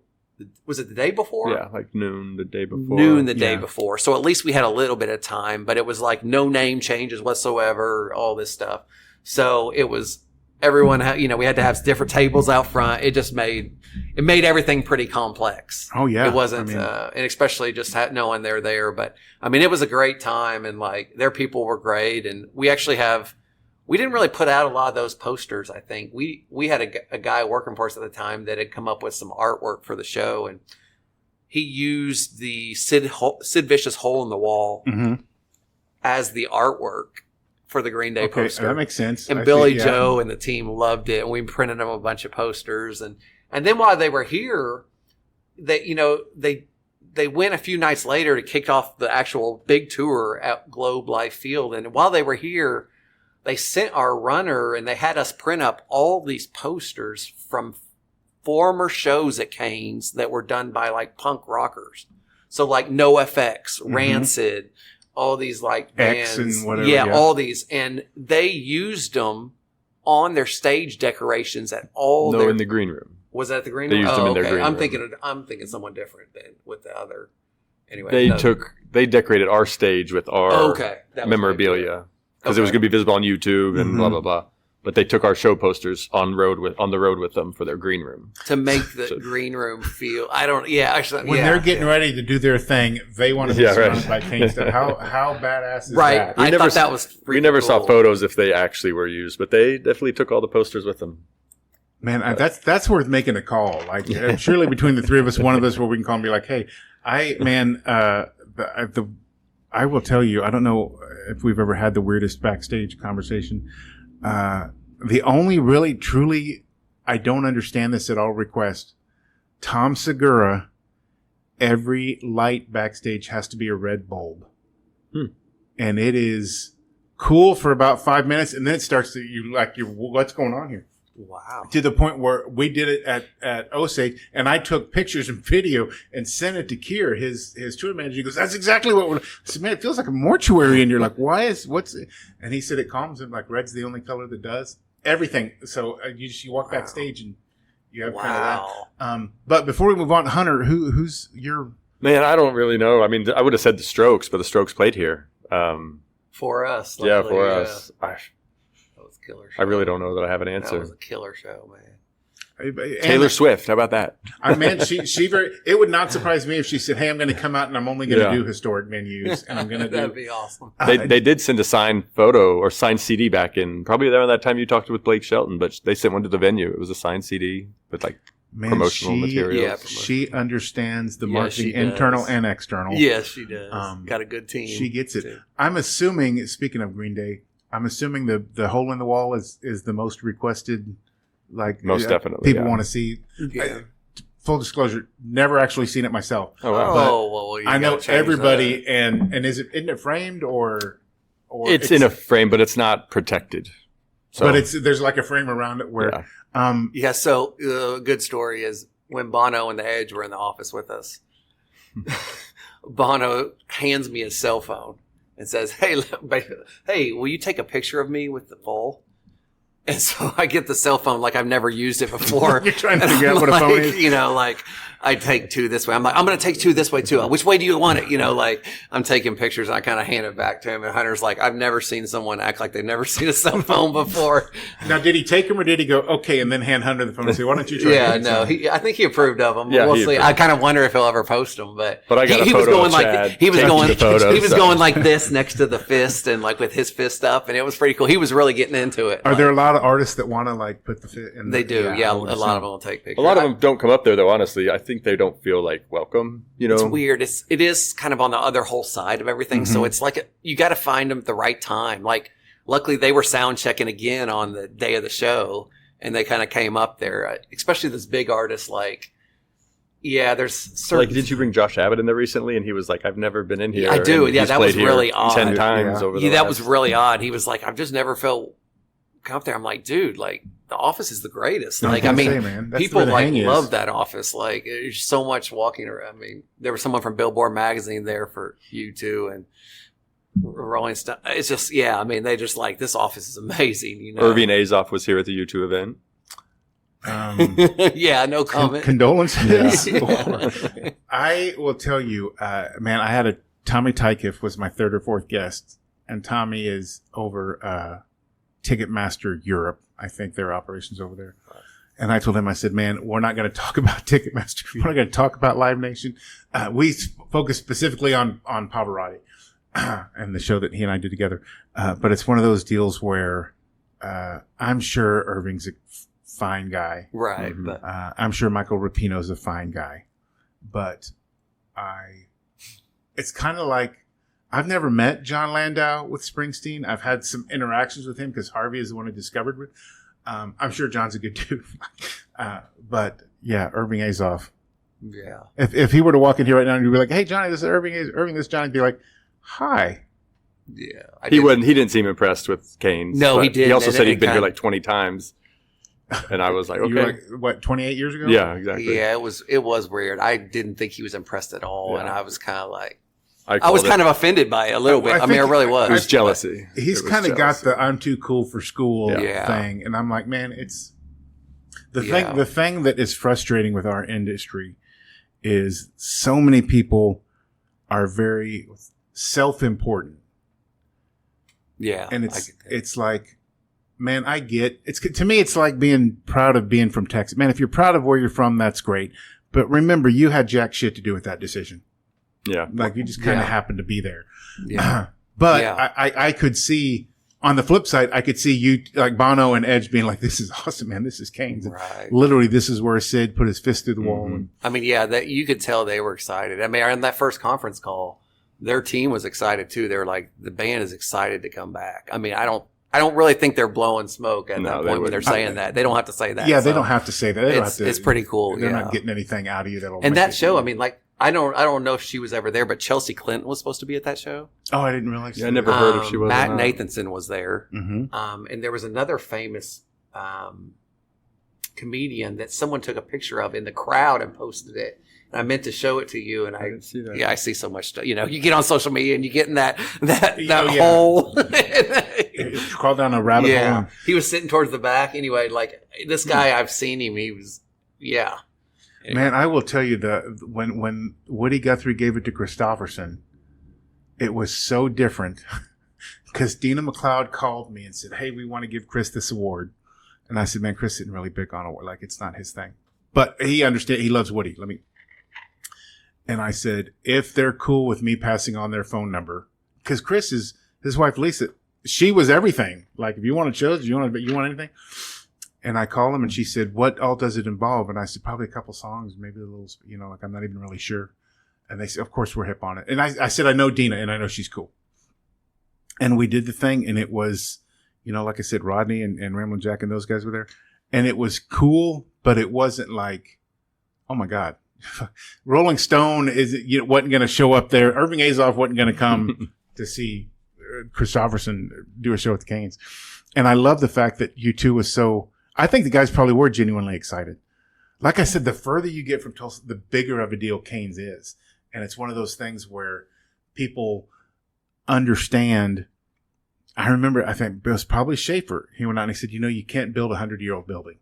Was it the day before? Yeah, noon the day before. Noon the day before. So at least we had a little bit of time, but it was no name changes whatsoever, all this stuff. So it was everyone, we had to have different tables out front. It just made everything pretty complex. Oh yeah. It wasn't, and especially just knowing they're there. But I mean, it was a great time, and their people were great. And we actually we didn't really put out a lot of those posters. I think we had a guy working for us at the time that had come up with some artwork for the show, and he used the Sid Vicious Hole in the Wall as the artwork for the Green Day poster. That makes sense. And Billy Joe and the team loved it, and we printed them a bunch of posters. And then while they were here, they went a few nights later to kick off the actual big tour at Globe Life Field. And while they were here, they sent our runner and they had us print up all these posters from former shows at Cain's that were done by punk rockers. So NoFX, Rancid, all these bands. X and whatever. Yeah, all these. And they used them on their stage decorations at all. No, in the green room. Was that the green room? They used them in their green room. I'm thinking someone different than with the other. Anyway. They decorated our stage with our memorabilia. Because it was going to be visible on YouTube and blah, blah, blah. But they took our show posters on the road with them for their green room. To make the green room feel, when they're getting ready to do their thing, they want to be surrounded by Cain stuff. How badass is that? I thought that was we never saw photos if they actually were used, but they definitely took all the posters with them. Man, that's worth making a call. Surely between the three of us, one of us where we can call and be like, hey, I will tell you, I don't know if we've ever had the weirdest backstage conversation. The only really, truly, I don't understand this at all request Tom Segura, every light backstage has to be a red bulb. And it is cool for about 5 minutes, and then it starts to, what's going on here? Wow. To the point where we did it at Osage, and I took pictures and video and sent it to Kier, his tour manager. He goes, that's exactly what I said, man, it feels like a mortuary in here. Like, what's it? And he said it calms him, like red's the only color that does everything. So you walk backstage and you have kind of that. But before we move on, Hunter, who's your... Man, I don't really know. I mean, I would have said the Strokes, but the Strokes played here. For us. Yeah, for us. That was a killer show. I really don't know that I have an answer. That was a killer show, man. Taylor Swift, how about that? I mean, it would not surprise me if she said, hey, I'm going to come out and I'm only going to do historic venues, and I'm going to do... That'd be awesome. They did send a signed photo or signed CD back in, probably around that time you talked with Blake Shelton, but they sent one to the venue. It was a signed CD with like promotional materials. Yeah, she understands the marketing, internal and external. Yes, she does. Got a good team. She gets it. Too. I'm assuming, speaking of Green Day, I'm assuming the hole in the wall is the most requested. Like most definitely, people want to see. Yeah. Full disclosure, never actually seen it myself. Oh wow! Well, I know everybody, and isn't it framed or it's in a frame, but it's not protected. So. But there's like a frame around it where. Yeah. So good story is when Bono and the Edge were in the office with us. Bono hands me his cell phone and says, "Hey, will you take a picture of me with the pole?" And so I get the cell phone like I've never used it before. You're trying to figure out what a phone is. You know, like I take two this way. I'm like, I'm going to take two this way too. Which way do you want it? You know, like I'm taking pictures and I kind of hand it back to him. And Hunter's like, I've never seen someone act like they've never seen a cell phone before. Now, did he take him or did he go, okay, and then hand Hunter the phone and say, why don't you try Yeah, no, I think he approved of them. Yeah, we'll see. I kind of wonder if he'll ever post them, but I got he was going like, he was going like this next to the fist and like with his fist up. And it was pretty cool. He was really getting into it. Are there a lot of artists that want to like put the fit in? They do. Yeah, a lot of them will take pictures. A lot of them don't come up there though, honestly. I think they don't feel like welcome, you know. It's weird. It is kind of on the other whole side of everything. Mm-hmm. So it's like you got to find them at the right time. Like luckily they were sound checking again on the day of the show and they kind of came up there, especially this big artist like there's certain... Like, did you bring Josh Abbott in there recently? And he was like, I've never been in here. I do. Yeah, that was really odd. 10 times over the that was really odd. He was like, I've just never felt come up there. I'm like, dude, like the office is the greatest. Like, I mean, people like love that office. Like there's so much walking around. I mean, there was someone from Billboard magazine there for you too. And Rolling Stone. It's just, I mean, they just like, this office is amazing. You know, Irving Azoff was here at the U2 event. No comment. Condolences. Yeah. I will tell you, man, I had Tommy Tykiff was my third or fourth guest, and Tommy is over Ticketmaster Europe. I think their operations over there. And I told him, I said, man, we're not going to talk about Ticketmaster. We're not going to talk about Live Nation. We focus specifically on Pavarotti and the show that he and I did together. But it's one of those deals where I'm sure Irving's a fine guy. Right. Mm-hmm. But I'm sure Michael Rapinoe's a fine guy. But it's kind of like, I've never met John Landau with Springsteen. I've had some interactions with him because Harvey is the one who discovered it. I'm sure John's a good dude. But yeah, Irving Azoff. Yeah. If he were to walk in here right now and you'd be like, hey, Johnny, this is Irving, this is Johnny, he'd be like, hi. Yeah. He didn't seem impressed with Cain. No, he did. He also said he'd been here like 20 times. And I was like, okay. You were like, what, 28 years ago? Yeah, exactly. Yeah, it was weird. I didn't think he was impressed at all. Yeah. And I was kind of like, I was kind of offended by it a little bit. I mean, I really was. It was jealousy. He's kind of got the I'm too cool for school thing. And I'm like, man, it's the thing that is frustrating with our industry is so many people are very self-important. Yeah. And it's like, man, to me, it's like being proud of being from Texas. Man, if you're proud of where you're from, that's great. But remember, you had jack shit to do with that decision. Yeah. Like you just kind of happened to be there. Yeah. But I could see on the flip side, I could see you like Bono and Edge being like, this is awesome, man. This is Cain's. Right. Literally, this is where Sid put his fist through the wall. Mm-hmm. I mean, that you could tell they were excited. I mean, on that first conference call, their team was excited too. They were like, the band is excited to come back. I mean, I I don't really think they're blowing smoke at that point when they're saying that. They don't have to say that. Yeah, they don't have to say that. It's pretty cool. They're not getting anything out of you that'll. And that show, I mean, like, I don't know if she was ever there, but Chelsea Clinton was supposed to be at that show. Oh, I didn't realize. Yeah, I never heard if she was. Matt Nathanson was there, mm-hmm. And there was another famous comedian that someone took a picture of in the crowd and posted it. I meant to show it to you, and I didn't see that. Yeah, I see so much stuff. You know, you get on social media and you get in that hole. Crawl down a rabbit hole. He was sitting towards the back. Anyway, like this guy, I've seen him. He was, Man, I will tell you when Woody Guthrie gave it to Christopherson, it was so different because Dina McLeod called me and said, "Hey, we want to give Chris this award," and I said, "Man, Chris didn't really pick on award. Like it's not his thing." But he understands. He loves Woody. And I said, if they're cool with me passing on their phone number, because Chris is his wife Lisa, she was everything. Like if you want to choose, you want anything. And I called him, and she said, "What all does it involve?" And I said, "Probably a couple songs, maybe a little, like I'm not even really sure." And they said, "Of course we're hip on it." And I said, "I know Dina, and I know she's cool." And we did the thing, and it was, like I said, Rodney and Ramblin' Jack and those guys were there, and it was cool. But it wasn't like, oh my God, Rolling Stone wasn't going to show up there. Irving Azoff wasn't going to come to see Christopherson do a show with the Cains. And I love the fact that U2 was so, I think the guys probably were genuinely excited. Like I said, the further you get from Tulsa, the bigger of a deal Cain's is. And it's one of those things where people understand. I remember, I think it was probably Schaefer. He went out and he said, you can't build a 100-year-old building.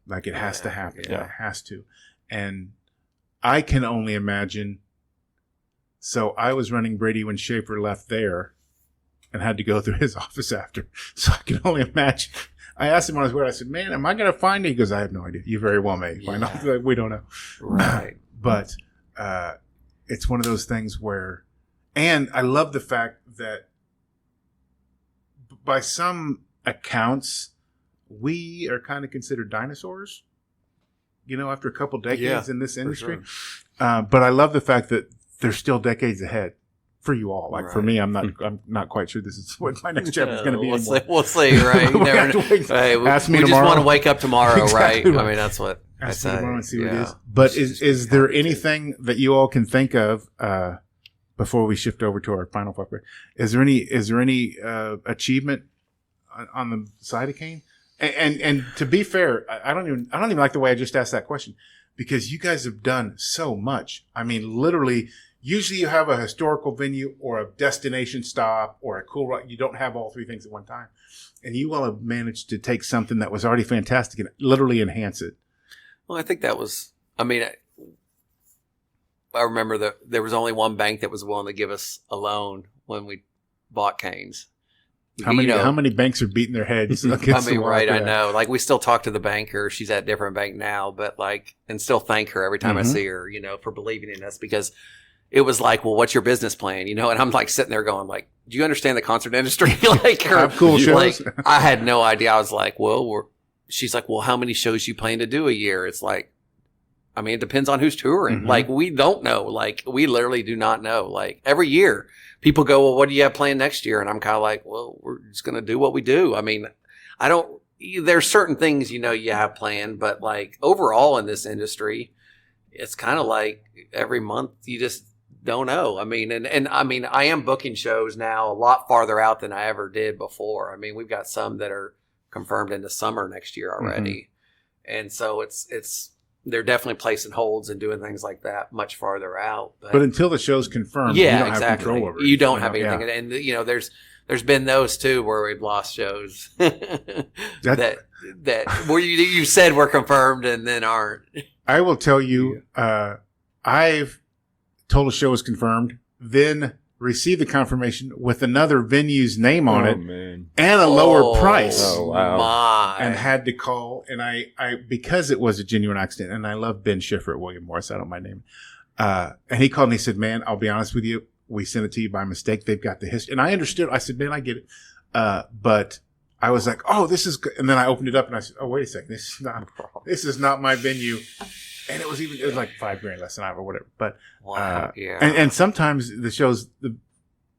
Like it has to happen. Yeah. It has to. And I can only imagine. So I was running Brady when Schaefer left there and had to go through his office after. So I can only imagine. I asked him when I was there, I said, "Man, am I going to find it?" He goes, "I have no idea. You very well may find out." Like, we don't know. Right. But it's one of those things where, and I love the fact that by some accounts, we are kind of considered dinosaurs, after a couple decades in this industry. Sure. But I love the fact that there's still decades ahead for you all. Like for me, I'm not quite sure this is what my next chapter is going to be. We'll see, right? Ask me we tomorrow. Just want to wake up tomorrow, exactly right? I mean, that's what Ask me tomorrow and see what it is. But is there anything that you all can think of before we shift over to our final fucker? Is there any achievement on the side of Cain? And to be fair, I don't even like the way I just asked that question, because you guys have done so much. I mean, literally, usually you have a historical venue or a destination stop or a cool ride. You don't have all three things at one time. And you all have managed to take something that was already fantastic and literally enhance it. Well, I think that was, I remember that there was only one bank that was willing to give us a loan when we bought Cain's. How many banks are beating their heads against the wall? Right, I know. Like, we still talk to the banker. She's at a different bank now, but and still thank her every time I see her, for believing in us, because it was like, well, what's your business plan? And I'm like sitting there going like, do you understand the concert industry? Cool shows. I had no idea. I was like, well, she's like, well, how many shows you plan to do a year? It's like, it depends on who's touring. Mm-hmm. Like, we don't know. Like, we literally do not know. Like, every year people go, well, what do you have planned next year? And I'm kind of like, well, we're just going to do what we do. There's certain things, you have planned, but like overall in this industry, it's kind of like every month you just don't know. I am booking shows now a lot farther out than I ever did before. We've got some that are confirmed in the summer next year already. Mm-hmm. And so they're definitely placing holds and doing things like that much farther out. But until the show's confirmed, you don't have control over it. You don't have anything. Yeah. And, there's been those too where we've lost shows that where you said were confirmed and then aren't. I will tell you, I've told a show is confirmed, then received the confirmation with another venue's name on it, man, and a lower price. Oh, wow. And had to call, and I because it was a genuine accident, and I love Ben Schiffer at William Morris, I don't mind naming. And he called and he said, "Man, I'll be honest with you, we sent it to you by mistake. They've got the history." And I understood. I said, "Man, I get it." But I was like, "Oh, this is good." And then I opened it up and I said, "Oh, wait a second. This is not my venue." And it was like $5,000 less than I or whatever. But, wow, yeah. And sometimes the shows,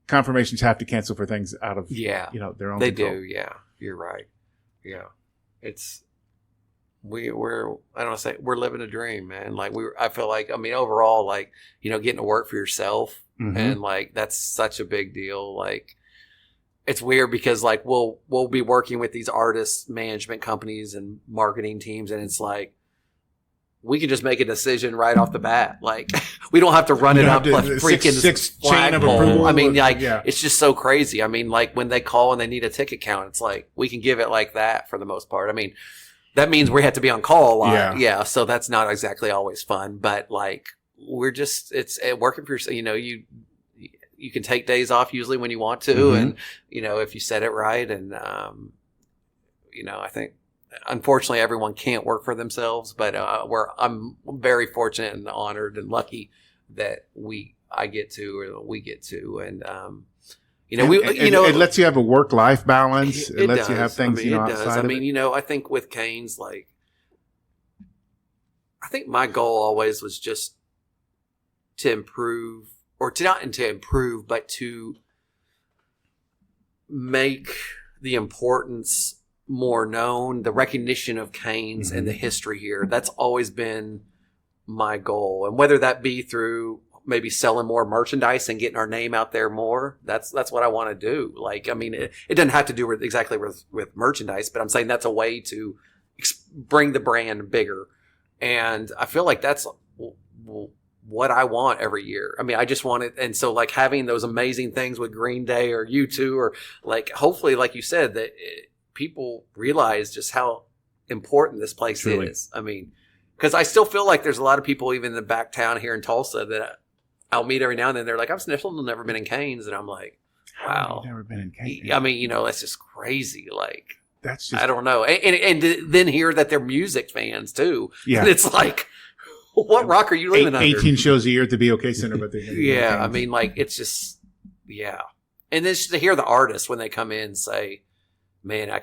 confirmations have to cancel for things out of their own they control. do. Yeah, you're right. Yeah, it's we're I don't want to say we're living a dream, man. Like I feel like overall, like getting to work for yourself and like that's such a big deal. Like it's weird because like we'll be working with these artist management companies and marketing teams, and it's like we can just make a decision right off the bat. Like we don't have to run it up a freaking six chain of approval. It's just so crazy. I mean, like when they call and they need a ticket count, it's like we can give it like that for the most part. I mean, that means we have to be on call a lot. Yeah. So that's not exactly always fun, but like we're just it's working for yourself. You can take days off usually when you want to, and if you set it right, and I think. Unfortunately, everyone can't work for themselves, but I'm very fortunate and honored and lucky that we get to, and it lets you have a work-life balance. It lets you have things outside. I think with Cain's, like, I think my goal always was just to improve, or to not to improve, but to make the importance more known, the recognition of Cain's and the history here. That's always been my goal. And whether that be through maybe selling more merchandise and getting our name out there more, that's what I want to do. Like, it doesn't have to do exactly with merchandise, but I'm saying that's a way to bring the brand bigger. And I feel like that's what I want every year. I just want it. And so like having those amazing things with Green Day or U2, or like, hopefully, like you said, that people realize just how important this place is. Because I still feel like there's a lot of people even in the back town here in Tulsa that I'll meet every now and then. They're like, I've still never been in Cain's. And I'm like, wow. I've never been in Cain's. That's just crazy. Like, that's just, I don't know. And then hear that they're music fans too. Yeah. And it's like, what rock are you living under? 18 shows a year at the BOK Center, but they it's just, And then just to hear the artists when they come in say, man, I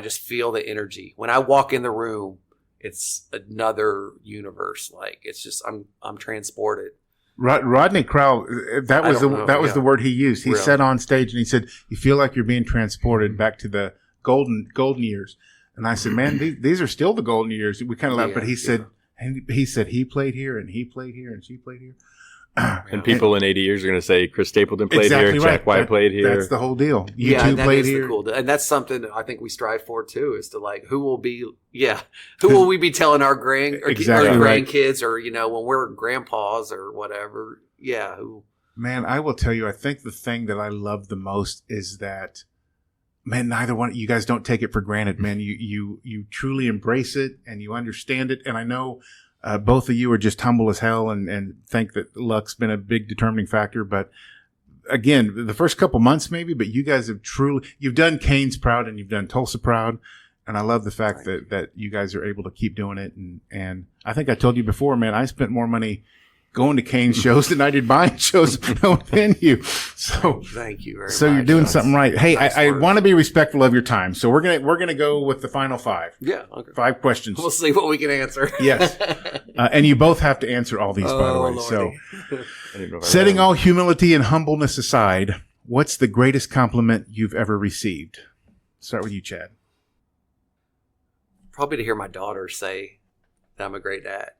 just feel the energy. When I walk in the room, it's another universe. Like it's just, I'm transported. Rodney Crowell, that was the word he used. He said on stage and he said, you feel like you're being transported back to the golden years. And I said, man, these are still the golden years. We kind of laughed, but he said he played here and he played here and she played here. And people in 80 years are going to say Chris Stapleton played here, Jack White played here. That's the whole deal. You two played here. And that's something I think we strive for too, is to like, who will we be telling our grandkids or, when we're grandpas or whatever. Yeah. Man, I will tell you, I think the thing that I love the most is that, man, neither one, you guys don't take it for granted, man. You truly embrace it and you understand it. And I know, both of you are just humble as hell and think that luck's been a big determining factor. But again, the first couple months maybe, but you guys have you've done Cain's proud and you've done Tulsa proud. And I love the fact that you guys are able to keep doing it. And I think I told you before, man, I spent more money going to Cain's shows than I did buying shows within you. So thank you very much. So you're doing something right. Hey, I want to be respectful of your time. So we're gonna go with the final 5. Yeah. Okay. 5 questions. We'll see what we can answer. Yes. And you both have to answer all these, by the way. Lordy. So setting all humility and humbleness aside, what's the greatest compliment you've ever received? Start with you, Chad. Probably to hear my daughter say that I'm a great dad.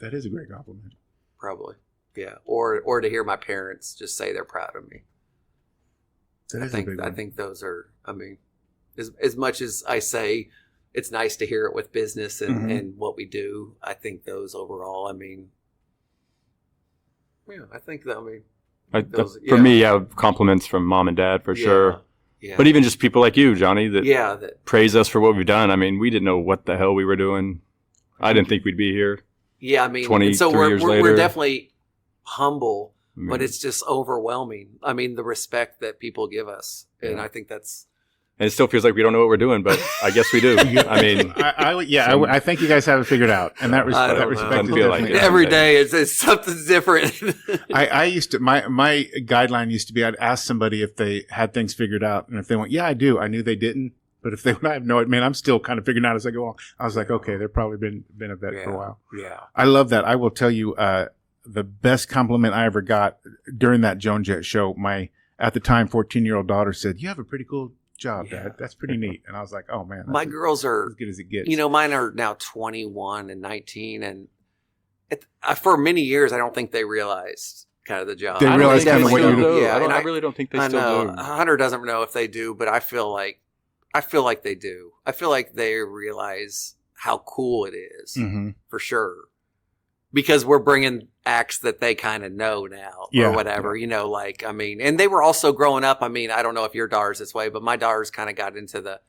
That is a great compliment. Probably. Yeah. Or to hear my parents just say they're proud of me. I think those are, as much as I say it's nice to hear it with business and what we do, I think those overall, I think that, for me, compliments from mom and dad for sure. Yeah. But even just people like you, Johnny, that praise us for what we've done. We didn't know what the hell we were doing. I didn't think we'd be here. Yeah, 23 years later. We're definitely humble, but it's just overwhelming. The respect that people give us, and I think that's. And it still feels like we don't know what we're doing, but I guess we do. I think you guys have it figured out, and that respect is definitely every day it's something different. I used to my guideline used to be I'd ask somebody if they had things figured out, and if they went, yeah, I do. I knew they didn't. But if they would have no, man, I'm still kind of figuring out as I go along. I was like, okay, they've probably been a vet for a while. Yeah. I love that. I will tell you, the best compliment I ever got during that Joan Jett show, my at the time 14-year-old daughter said, "You have a pretty cool job, Dad. That's pretty neat." And I was like, "Oh man, my girls are as good as it gets." Mine are now 21 and 19, and for many years I don't think they realized kind of the job. They realized kind of what you do. Yeah, I really don't think they still do. Hunter doesn't know if they do, but I feel like they do. I feel like they realize how cool it is, for sure. Because we're bringing acts that they kind of know now or whatever, and they were also growing up. I mean, I don't know if your daughter's this way, but my daughter's kind of got into the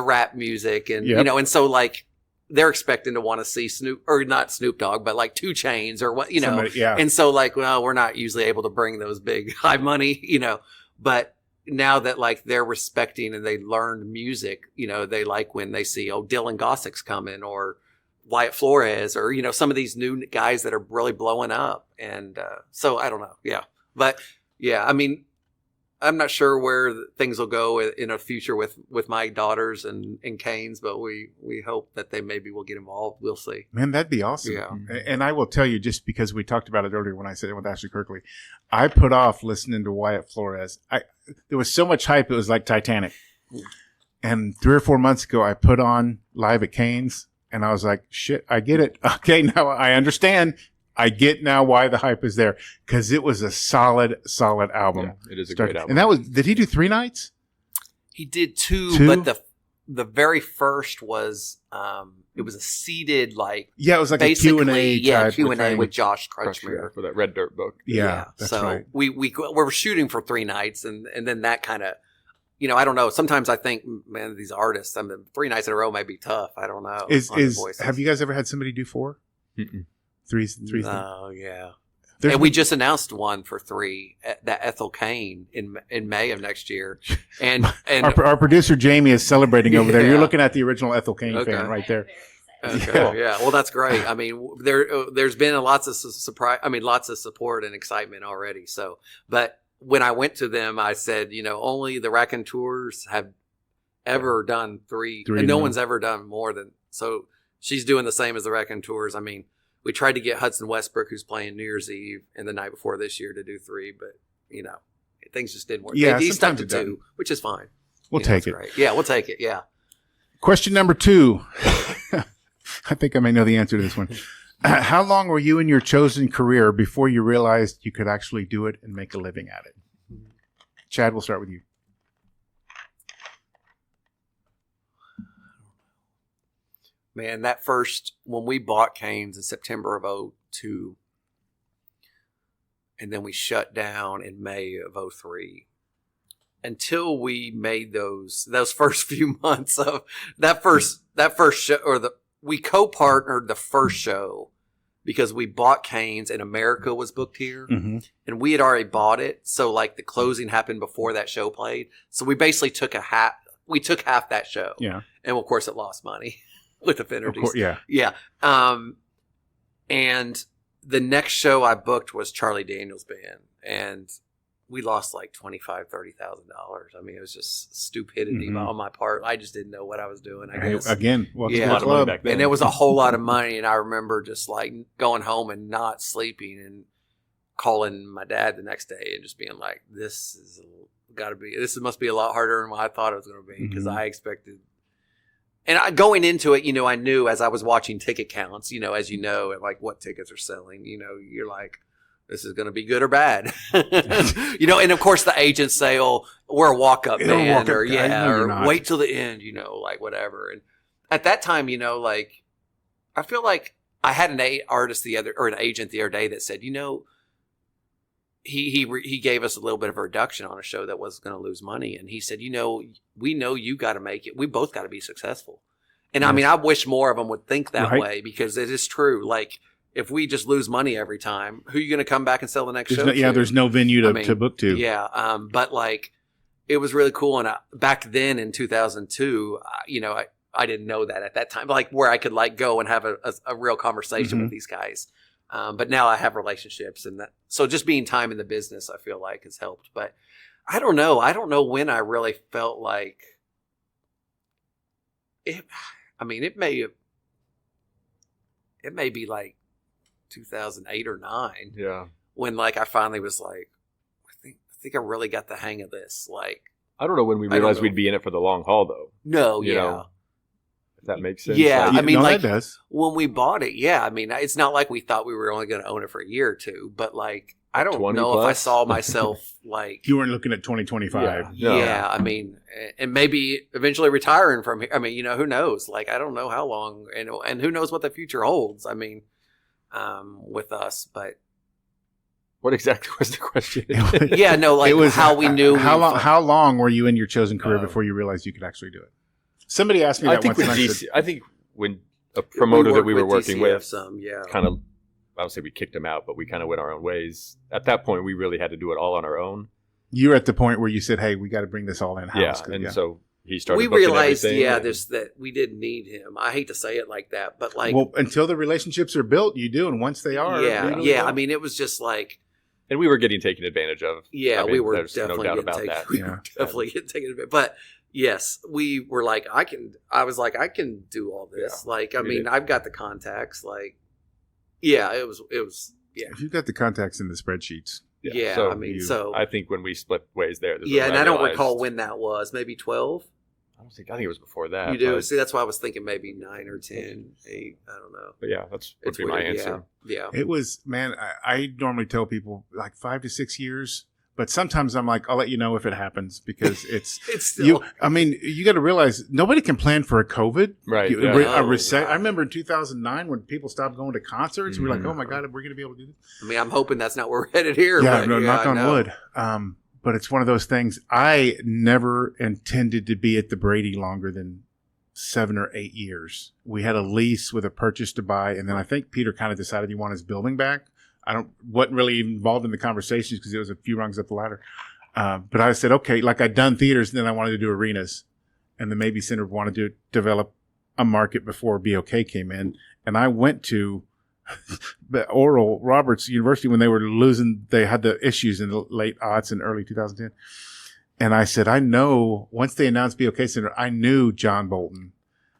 rap music and, and so like they're expecting to want to see not Snoop Dogg, but like 2 Chainz or what, and so like, well, we're not usually able to bring those big high money, but now that like they're respecting and they learned music, they like when they see, Dylan Gossick's coming or Wyatt Flores or, some of these new guys that are really blowing up. And so I don't know. Yeah. But yeah, I mean, I'm not sure where things will go in a future with my daughters and Cain's, but we hope that they maybe will get involved. We'll see. Man, that'd be awesome. Yeah. And I will tell you, just because we talked about it earlier when I said it with Ashley Kirkley, I put off listening to Wyatt Flores. There was so much hype, it was like Titanic. And 3 or 4 months ago, I put on Live at Cain's. And I was like, shit, I get it. Okay, now I understand. I get now why the hype is there. Because it was a solid album. Yeah, it is a great album. And did he do 3 nights? He did 2, but the very first was, it was a seated, like. Yeah, it was like a Q&A. Yeah, Q&A with Josh Crutchmer. For that Red Dirt book. Yeah, that's so right. we were shooting for 3 nights and then that kind of. I don't know. Sometimes I think, man, these artists, 3 nights in a row might be tough. I don't know. Have you guys ever had somebody do 4? Mm-mm. Three? Oh, yeah. And we just announced one for 3, that Ethel Cain in May of next year. And our producer Jamie is celebrating over there. You're looking at the original Ethel Cain fan right there. Okay, yeah. Well, that's great. I mean, there's been lots of lots of support and excitement already. So, but when I went to them, I said, only the Raconteurs have ever done 3 and no one's ever done more than. So she's doing the same as the Raconteurs. I mean, we tried to get Hudson Westbrook, who's playing New Year's Eve and the night before this year, to do 3, but things just didn't work. Yeah, he stuck to 2, which is fine. We'll take it. Great. Yeah, we'll take it. Yeah. Question number 2. I think I may know the answer to this one. How long were you in your chosen career before you realized you could actually do it and make a living at it? Chad, we'll start with you. Man, that first, when we bought Cain's in September of 2002, and then we shut down in May of 2003, until we made those first few months of that first show, we co-partnered the first show because we bought Cain's and America was booked here, and we had already bought it. So like the closing happened before that show played. So we basically took half that show. Yeah. And of course it lost money with affinities. Yeah. Yeah. And the next show I booked was Charlie Daniels Band, and we lost like $25,000, $30,000. I mean, it was just stupidity on my part. I just didn't know what I was doing. I guess. Again, a lot of money back then. And it was a whole lot of money. And I remember just like going home and not sleeping and calling my dad the next day and just being like, this must be a lot harder than what I thought it was going to be, because I expected. And going into it, I knew as I was watching ticket counts, as like what tickets are selling, you're like, this is going to be good or bad, and of course the agents say, "Oh, we're a walk-up band," or wait till the end, like whatever. And at that time, like I feel like I had an agent the other day that said, he gave us a little bit of a reduction on a show that was going to lose money, and he said, we know you got to make it. We both got to be successful. And I mean, I wish more of them would think that way, because it is true. Like, if we just lose money every time, who are you going to come back and sell the next show to? There's no venue to book to. Yeah. But like, it was really cool. And back then in 2002, I didn't know that at that time, like where I could like go and have a real conversation with these guys. But now I have relationships, and so just being time in the business, I feel like has helped. But I don't know. I don't know when I really felt like it. I mean, it may be like 2008 or 2009. Yeah. When like I finally was like, I think think I really got the hang of this. Like, I don't know when we realized we'd be in it for the long haul, though. No, you know, if that makes sense. Yeah, I mean, like, that does. When we bought it, I mean, it's not like we thought we were only going to own it for a year or two, but like, I don't know plus? if I saw myself like You weren't looking at 2025. Yeah, I mean, and maybe eventually retiring from here. I mean, who knows? Like, I don't know how long, and who knows what the future holds. I mean, with us, but what exactly was the question? Like, it was how we knew how long were you in your chosen career before you realized you could actually do it? Somebody asked me that once. I think when a promoter that we were working with, kind of. I would say we kicked him out, but we kind of went our own ways. At that point, we really had to do it all on our own. You're at the point where you said, "Hey, we got to bring this all in house." So he started. We realized, that we didn't need him. I hate to say it like that, but like, well, until the relationships are built, you do, and once they are, I mean, it was just like, and we were getting taken advantage of. Yeah, we were definitely no doubt about that. We were definitely getting taken advantage, but. Yes, we were like, I was like, I can do all this. Yeah, like, I mean, I've got the contacts. Like, it was. If you've got the contacts in the spreadsheets. So I think when we split ways there. And I don't recall when that was. Maybe 12. I think it was before that. You do? See, that's why I was thinking maybe 9 or 10, 8. I don't know. But would be my answer. Yeah. It was, man, I normally tell people like 5 to 6 years. But sometimes I'm like, I'll let you know if it happens because it's still. You got to realize nobody can plan for a COVID. Right. I remember in 2009 when people stopped going to concerts. We're like, oh my God, we're going to be able to do this. I mean, I'm hoping that's not where we're headed here. Yeah, knock on wood. But it's one of those things. I never intended to be at the Brady longer than 7 or 8 years. We had a lease with a purchase to buy. And then I think Peter kind of decided he wanted his building back. Wasn't really involved in the conversations because it was a few rungs up the ladder. But I said, okay, like I'd done theaters and then I wanted to do arenas. And the Mabee Center wanted to develop a market before BOK came in. And I went to Oral Roberts University when they were they had the issues in the late aughts and early 2010. And I said, I know once they announced BOK Center, I knew John Bolton.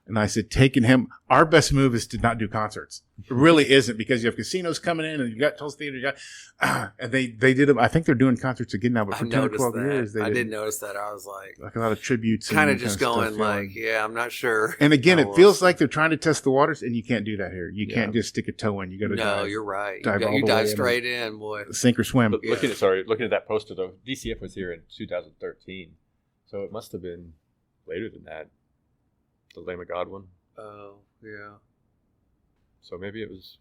And I said, taking him, our best move is to not do concerts. It really isn't because you have casinos coming in and you got Tulsa Theater, and they did them. I think they're doing concerts again now, but for 10 or 12 years, I did notice that. I was like a lot of tributes. Kind of just going like, I'm not sure. And again, it feels like they're trying to test the waters and you can't do that here. You can't just stick a toe in. You got to dive. No, you're right. You dive straight in, boy. Sink or swim. But looking at that poster though, DCF was here in 2013. So it must have been later than that. The Lamb of God one. Oh, yeah. So maybe it was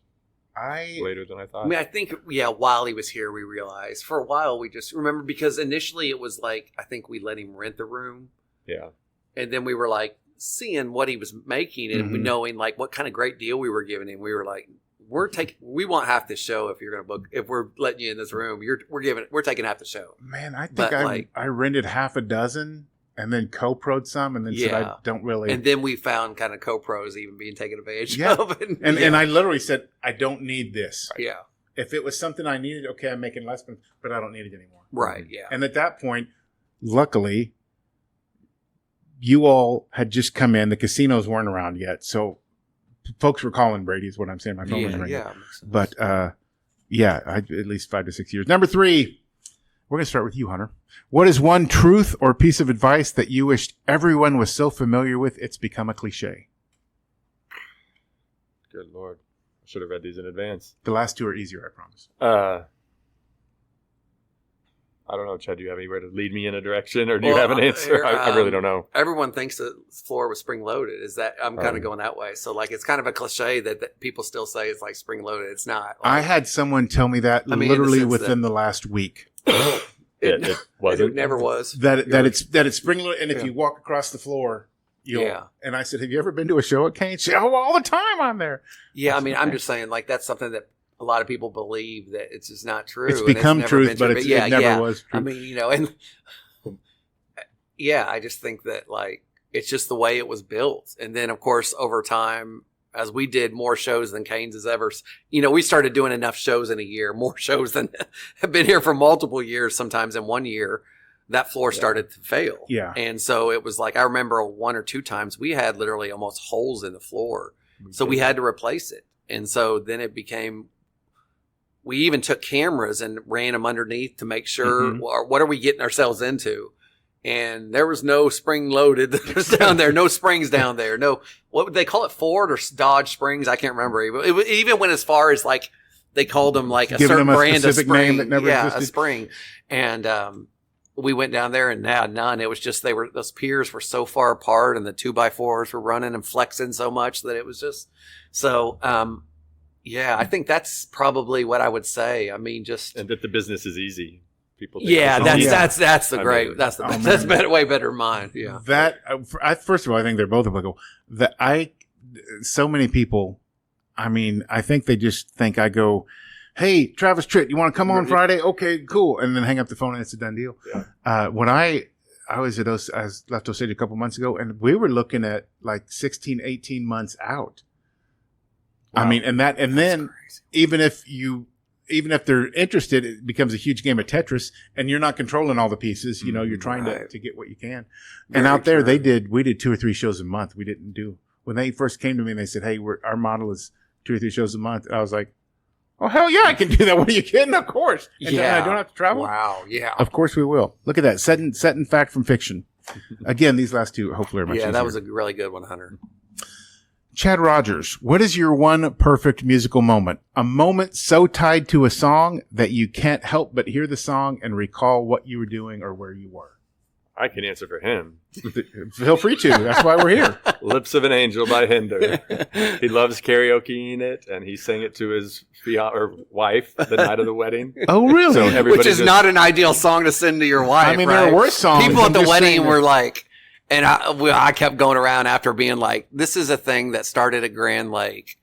later than I thought. I mean, I think, while he was here, we realized. For a while, we just remember because initially it was like, I think we let him rent the room. Yeah. And then we were like seeing what he was making and knowing like what kind of great deal we were giving him. We were like, we want half the show if you're going to book, if we're letting you in this room, we're taking half the show. Man, I think I rented half a dozen. And then co-pro'd some, and then said I don't really. And then we found kind of co-pros even being taken advantage of. And I literally said, I don't need this. Right. Yeah. If it was something I needed, okay, I'm making less, but I don't need it anymore. Right, yeah. And at that point, luckily, you all had just come in. The casinos weren't around yet. So folks were calling Brady is what I'm saying. My phone was ringing. Yeah. But, at least 5 to 6 years. Number 3. We're going to start with you, Hunter. What is one truth or piece of advice that you wished everyone was so familiar with it's become a cliche? Good Lord. I should have read these in advance. The last 2 are easier, I promise. I don't know, Chad, do you have anywhere to lead me in a direction, or do you have an answer? I really don't know. Everyone thinks the floor was spring-loaded. Is that I'm kind of going that way. So, like, it's kind of a cliche that people still say it's like spring-loaded. It's not. Like, I had someone tell me that literally within the last week. It wasn't. It never was. That it's spring-loaded, and if you walk across the floor, you'll. And I said, have you ever been to a show at Cain? She said, all the time I'm there. Yeah, I mean, I'm just saying, like, that's something that a lot of people believe that it's just not true. It's become truth, but it never was true. I mean, and I just think that, like, it's just the way it was built. And then, of course, over time, as we did more shows than Cain's has ever, we started doing enough shows in a year, more shows than have been here for multiple years, sometimes in 1 year, that floor started to fail. Yeah. And so it was like, I remember 1 or 2 times we had literally almost holes in the floor. So we had to replace it. And so then it became, we even took cameras and ran them underneath to make sure, what are we getting ourselves into? And there was no spring loaded down there, no springs down there. No, what would they call it? Ford or Dodge Springs? I can't remember. It even went as far as like, they called them like a certain brand of spring. Name that never existed. A spring. And, we went down there and had none. It was just, those piers were so far apart and the 2x4s were running and flexing so much that it was just, so, I think that's probably what I would say. I mean, just. And that the business is easy. People think that's the great, that's the best, that's better, way better than mine. Yeah. First of all, I think they're both applicable. So many people, I mean, I think they just think I go, hey, Travis Tritt, you want to come on Friday? Okay, cool. And then hang up the phone and it's a done deal. Yeah. When I was I left Osage a couple months ago and we were looking at like 16, 18 months out. Wow. I mean, and then crazy. Even if they're interested, it becomes a huge game of Tetris and you're not controlling all the pieces. You know, you're trying to get what you can. And out there, we did 2 or 3 shows a month. We didn't do, when they first came to me and they said, hey, our model is 2 or 3 shows a month. I was like, oh, hell yeah, I can do that. What are you kidding? Of course. And I don't have to travel. Wow. Yeah. Of course we will. Look at that. Setting fact from fiction. Again, these last 2 hopefully are much easier. Yeah, that was a really good one, Hunter. Chad Rodgers, what is your one perfect musical moment? A moment so tied to a song that you can't help but hear the song and recall what you were doing or where you were. I can answer for him. Feel free to. That's why we're here. Lips of an Angel by Hinder. He loves karaokeing it, and he sang it to his wife the night of the wedding. Oh, really? So which is not an ideal song to send to your wife. I mean, there are worse songs. People at the wedding were like, and I kept going around after being like, this is a thing that started at Grand Lake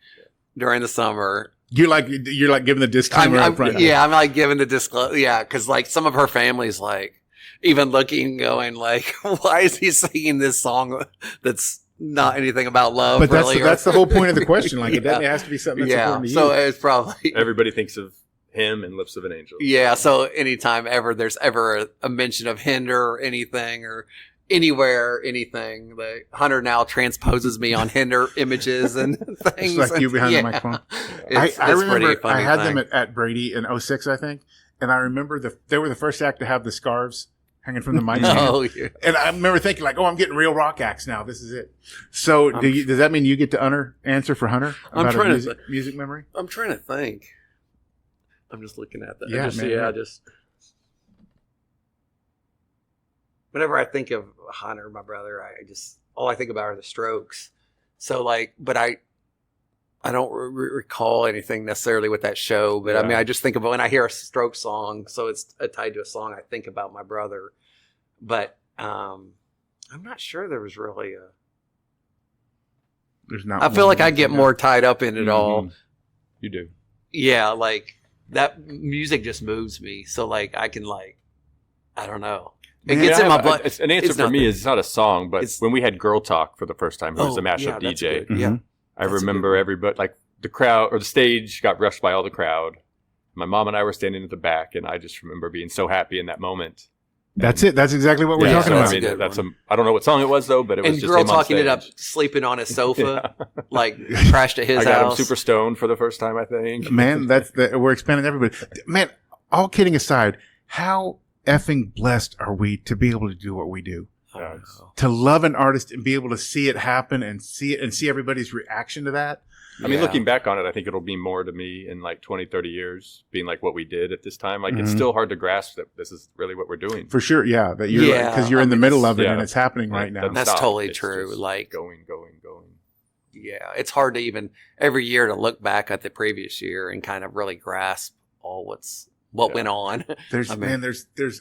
during the summer. You're like giving the disclaimer up front. Yeah, I'm like giving the disclaimer. Yeah, because like some of her family's like, even looking, going like, why is he singing this song that's not anything about love? But that's the whole point of the question. Like, it has to be something that's important to you. So it's probably everybody thinks of him and Lips of an Angel. Yeah. So anytime there's ever a mention of Hinder or anything or anywhere, anything, like Hunter now transposes me on Hinder images and things. It's like you behind the microphone. I remember I had them at Brady in 06, I think. And I remember they were the first act to have the scarves hanging from the mic stand. Oh, yeah. And I remember thinking like, I'm getting real rock acts now. This is it. So does that mean you get to answer for Hunter about music memory? I'm trying to think. I'm just looking at that. Yeah, whenever I think of Hunter, my brother, all I think about are the Strokes. So like, but I don't recall anything necessarily with that show, but I mean, I just think about when I hear a Strokes song, so it's tied to a song, I think about my brother. But I'm not sure there was really There's not. I feel like I get more tied up in it all. You do. Yeah, like that music just moves me. So like I can I don't know. It gets in my blood. An answer for me is it's not a song, but when we had Girl Talk for the first time, who was a mashup DJ. Yeah. I remember everybody, like the crowd or the stage got rushed by all the crowd. My mom and I were standing at the back, and I just remember being so happy in that moment. That's it. That's exactly what we're talking about. I mean, I don't know what song it was though, but it was just Girl Talking it up, sleeping on his sofa, like crashed at his house. I got him super stoned for the first time, I think. Man, we're expanding everybody. Man, all kidding aside, how effing blessed are we to be able to do what we do? To love an artist and be able to see it happen and see everybody's reaction to that. I mean, looking back on it, I think it'll be more to me in like 20, 30 years, being like what we did at this time. Like, it's still hard to grasp that this is really what we're doing. For sure, yeah. That you're because you're in the middle of it and it's happening right now. That's totally true. Like going. Yeah, it's hard to even every year to look back at the previous year and kind of really grasp all what went on. There's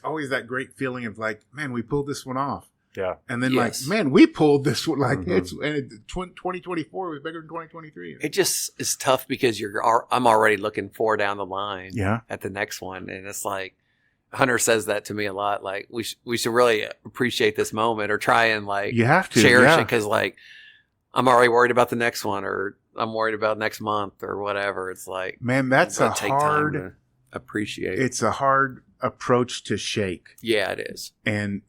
always that great feeling of like, man, we pulled this one off. Yeah. And then like, man, we pulled this one. Like 2024 was bigger than 2023. It just is tough because I'm already looking down the line at the next one. And it's like, Hunter says that to me a lot. Like we should really appreciate this moment or try and like you have to cherish it. Cause like, I'm already worried about the next one or I'm worried about next month or whatever. It's like, man, that's a hard appreciate. It's a hard approach to shake. Yeah, it is. And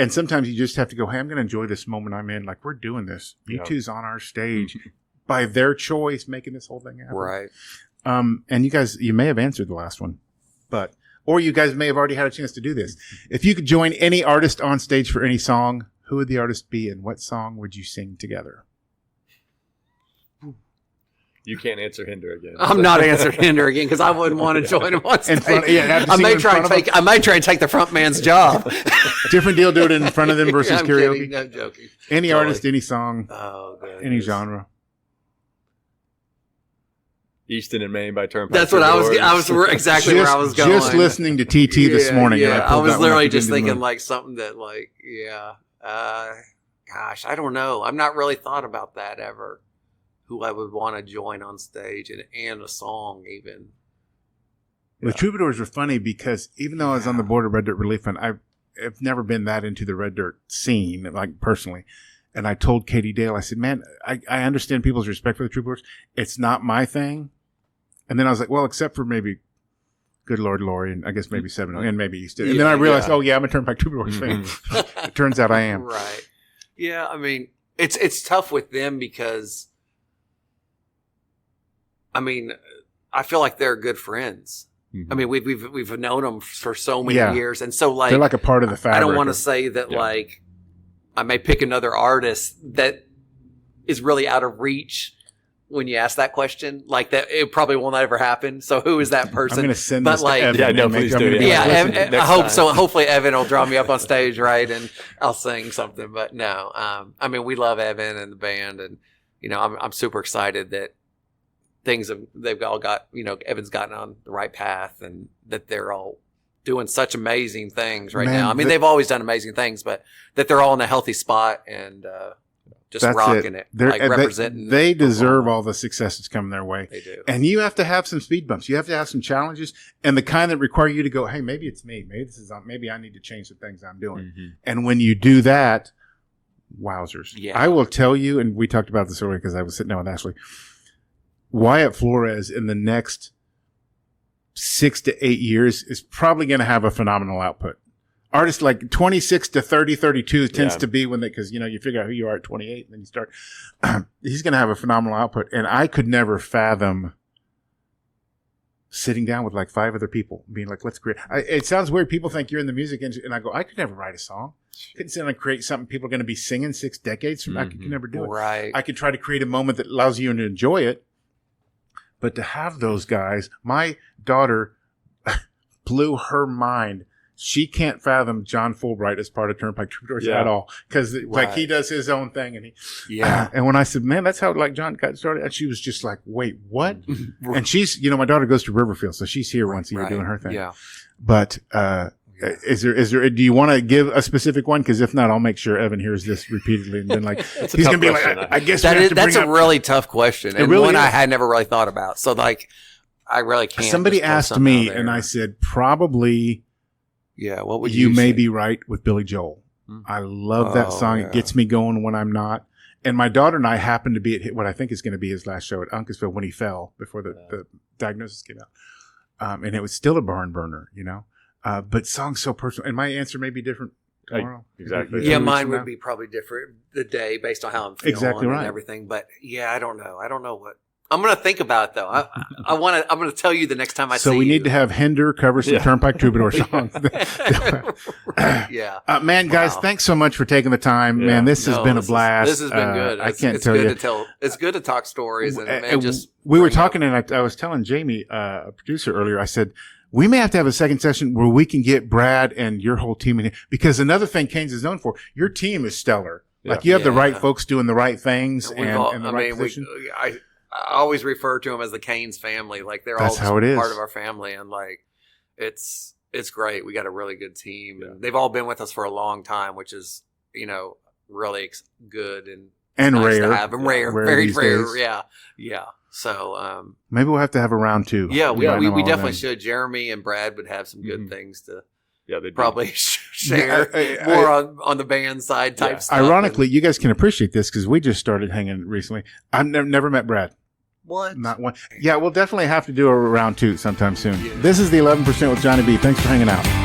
sometimes you just have to go, hey, I'm going to enjoy this moment I'm in. Like, we're doing this. U2's on our stage by their choice, making this whole thing happen. Right. And you may have answered the last one, or you guys may have already had a chance to do this. If you could join any artist on stage for any song, who would the artist be and what song would you sing together? You can't answer Hinder again. I'm not answering Hinder again because I wouldn't want to join him on stage. I may try and take the front man's job. Different deal, do it in front of them versus karaoke. Kidding, I'm joking. Any artist, any song, any genre. Easton and Maine by Turnpike. That's what I was exactly where I was going. Just listening to TT this morning. Yeah, I was literally just thinking like something that gosh, I don't know. I've not really thought about that ever. Who I would want to join on stage and a song even. The Troubadours were funny because even though I was on the board of Red Dirt Relief Fund, I've never been that into the Red Dirt scene, like personally. And I told Katie Dale, I said, man, I understand people's respect for the Troubadours. It's not my thing. And then I was like, well, except for maybe Good Lord Laurie and I guess maybe Seven and maybe Easton. And then I realized, I'm a Turnpike Troubadours fan. It turns out I am. Right. Yeah, I mean, it's tough with them because I feel like they're good friends. Mm-hmm. I mean, we've known them for so many years, and so like they're like a part of the fabric. I don't want to say that like I may pick another artist that is really out of reach when you ask that question. Like that, it probably will not ever happen. So who is that person? I'm going to send this to Evan. Yeah, no, please do. I hope so. Hopefully, Evan will draw me up on stage, right, and I'll sing something. But no, I mean, we love Evan and the band, and I'm super excited that. They've all got, Evan's gotten on the right path and that they're all doing such amazing things right now. I mean, they've always done amazing things, but that they're all in a healthy spot and just rocking it, like representing. They deserve all the success that's coming their way. They do. And you have to have some speed bumps. You have to have some challenges and the kind that require you to go, hey, maybe it's me. Maybe I need to change the things I'm doing. Mm-hmm. And when you do that, wowzers. Yeah. I will tell you, and we talked about this earlier because I was sitting down with Ashley, Wyatt Flores in the next 6 to 8 years is probably going to have a phenomenal output. Artists like 26 to 30, 32 tends to be when because you figure out who you are at 28 and then you start. He's going to have a phenomenal output, and I could never fathom sitting down with like 5 other people, being like, "Let's create." It sounds weird. People think you're in the music industry, and I go, "I could never write a song. Couldn't sit down and create something people are going to be singing 6 decades from now. I could never do it. Right. I could try to create a moment that allows you to enjoy it." But to have those guys, my daughter blew her mind. She can't fathom John Fulbright as part of Turnpike Troubadours at all. Because like he does his own thing. And and when I said, man, that's how like John got started. And she was just like, wait, what? And she's, my daughter goes to Riverfield. So she's here once a year doing her thing. Yeah. But, is there, do you want to give a specific one? Because if not, I'll make sure Evan hears this repeatedly. And then like, he's going to be like, I guess that's a really tough question. And really one I had never really thought about. So like, I really can't. Somebody asked me and I said, probably, what would you may be right with Billy Joel. I love that song. It gets me going when I'm not. And my daughter and I happened to be at what I think is going to be his last show at Uncasville when he fell before the diagnosis came out. And it was still a barn burner, but songs so personal. And my answer may be different tomorrow. Exactly. Yeah, mine would be probably different the day based on how I'm feeling exactly right. and everything. But I don't know. I don't know what. I'm going to think about it, though. I'm going to tell you the next time I see you. So we need to have Hinder cover some Turnpike Troubadour songs. Man, guys, thanks so much for taking the time. Yeah. Man, this has been a blast. This has been good. I can't tell you. It's good to talk stories. We were talking, and I was telling Jamie, a producer earlier, I said, we may have to have a second session where we can get Brad and your whole team in here. Because another thing Cain's is known for, your team is stellar. Like you have the right folks doing the right things and the right position. I always refer to them as the Cain's family. Like they're all part of our family, and like it's great. We got a really good team, and they've all been with us for a long time, which is really good and nice rare. To have them rare, very rare. Yeah. So maybe we'll have to have a round 2. Yeah, we definitely should. Jeremy and Brad would have some good things to. Yeah, they'd probably share more on the band side type stuff. Ironically, you guys can appreciate this because we just started hanging recently. I've never met Brad. What? Not one. Yeah, we'll definitely have to do a round 2 sometime soon. Yeah. This is the 11% with Johnny B. Thanks for hanging out.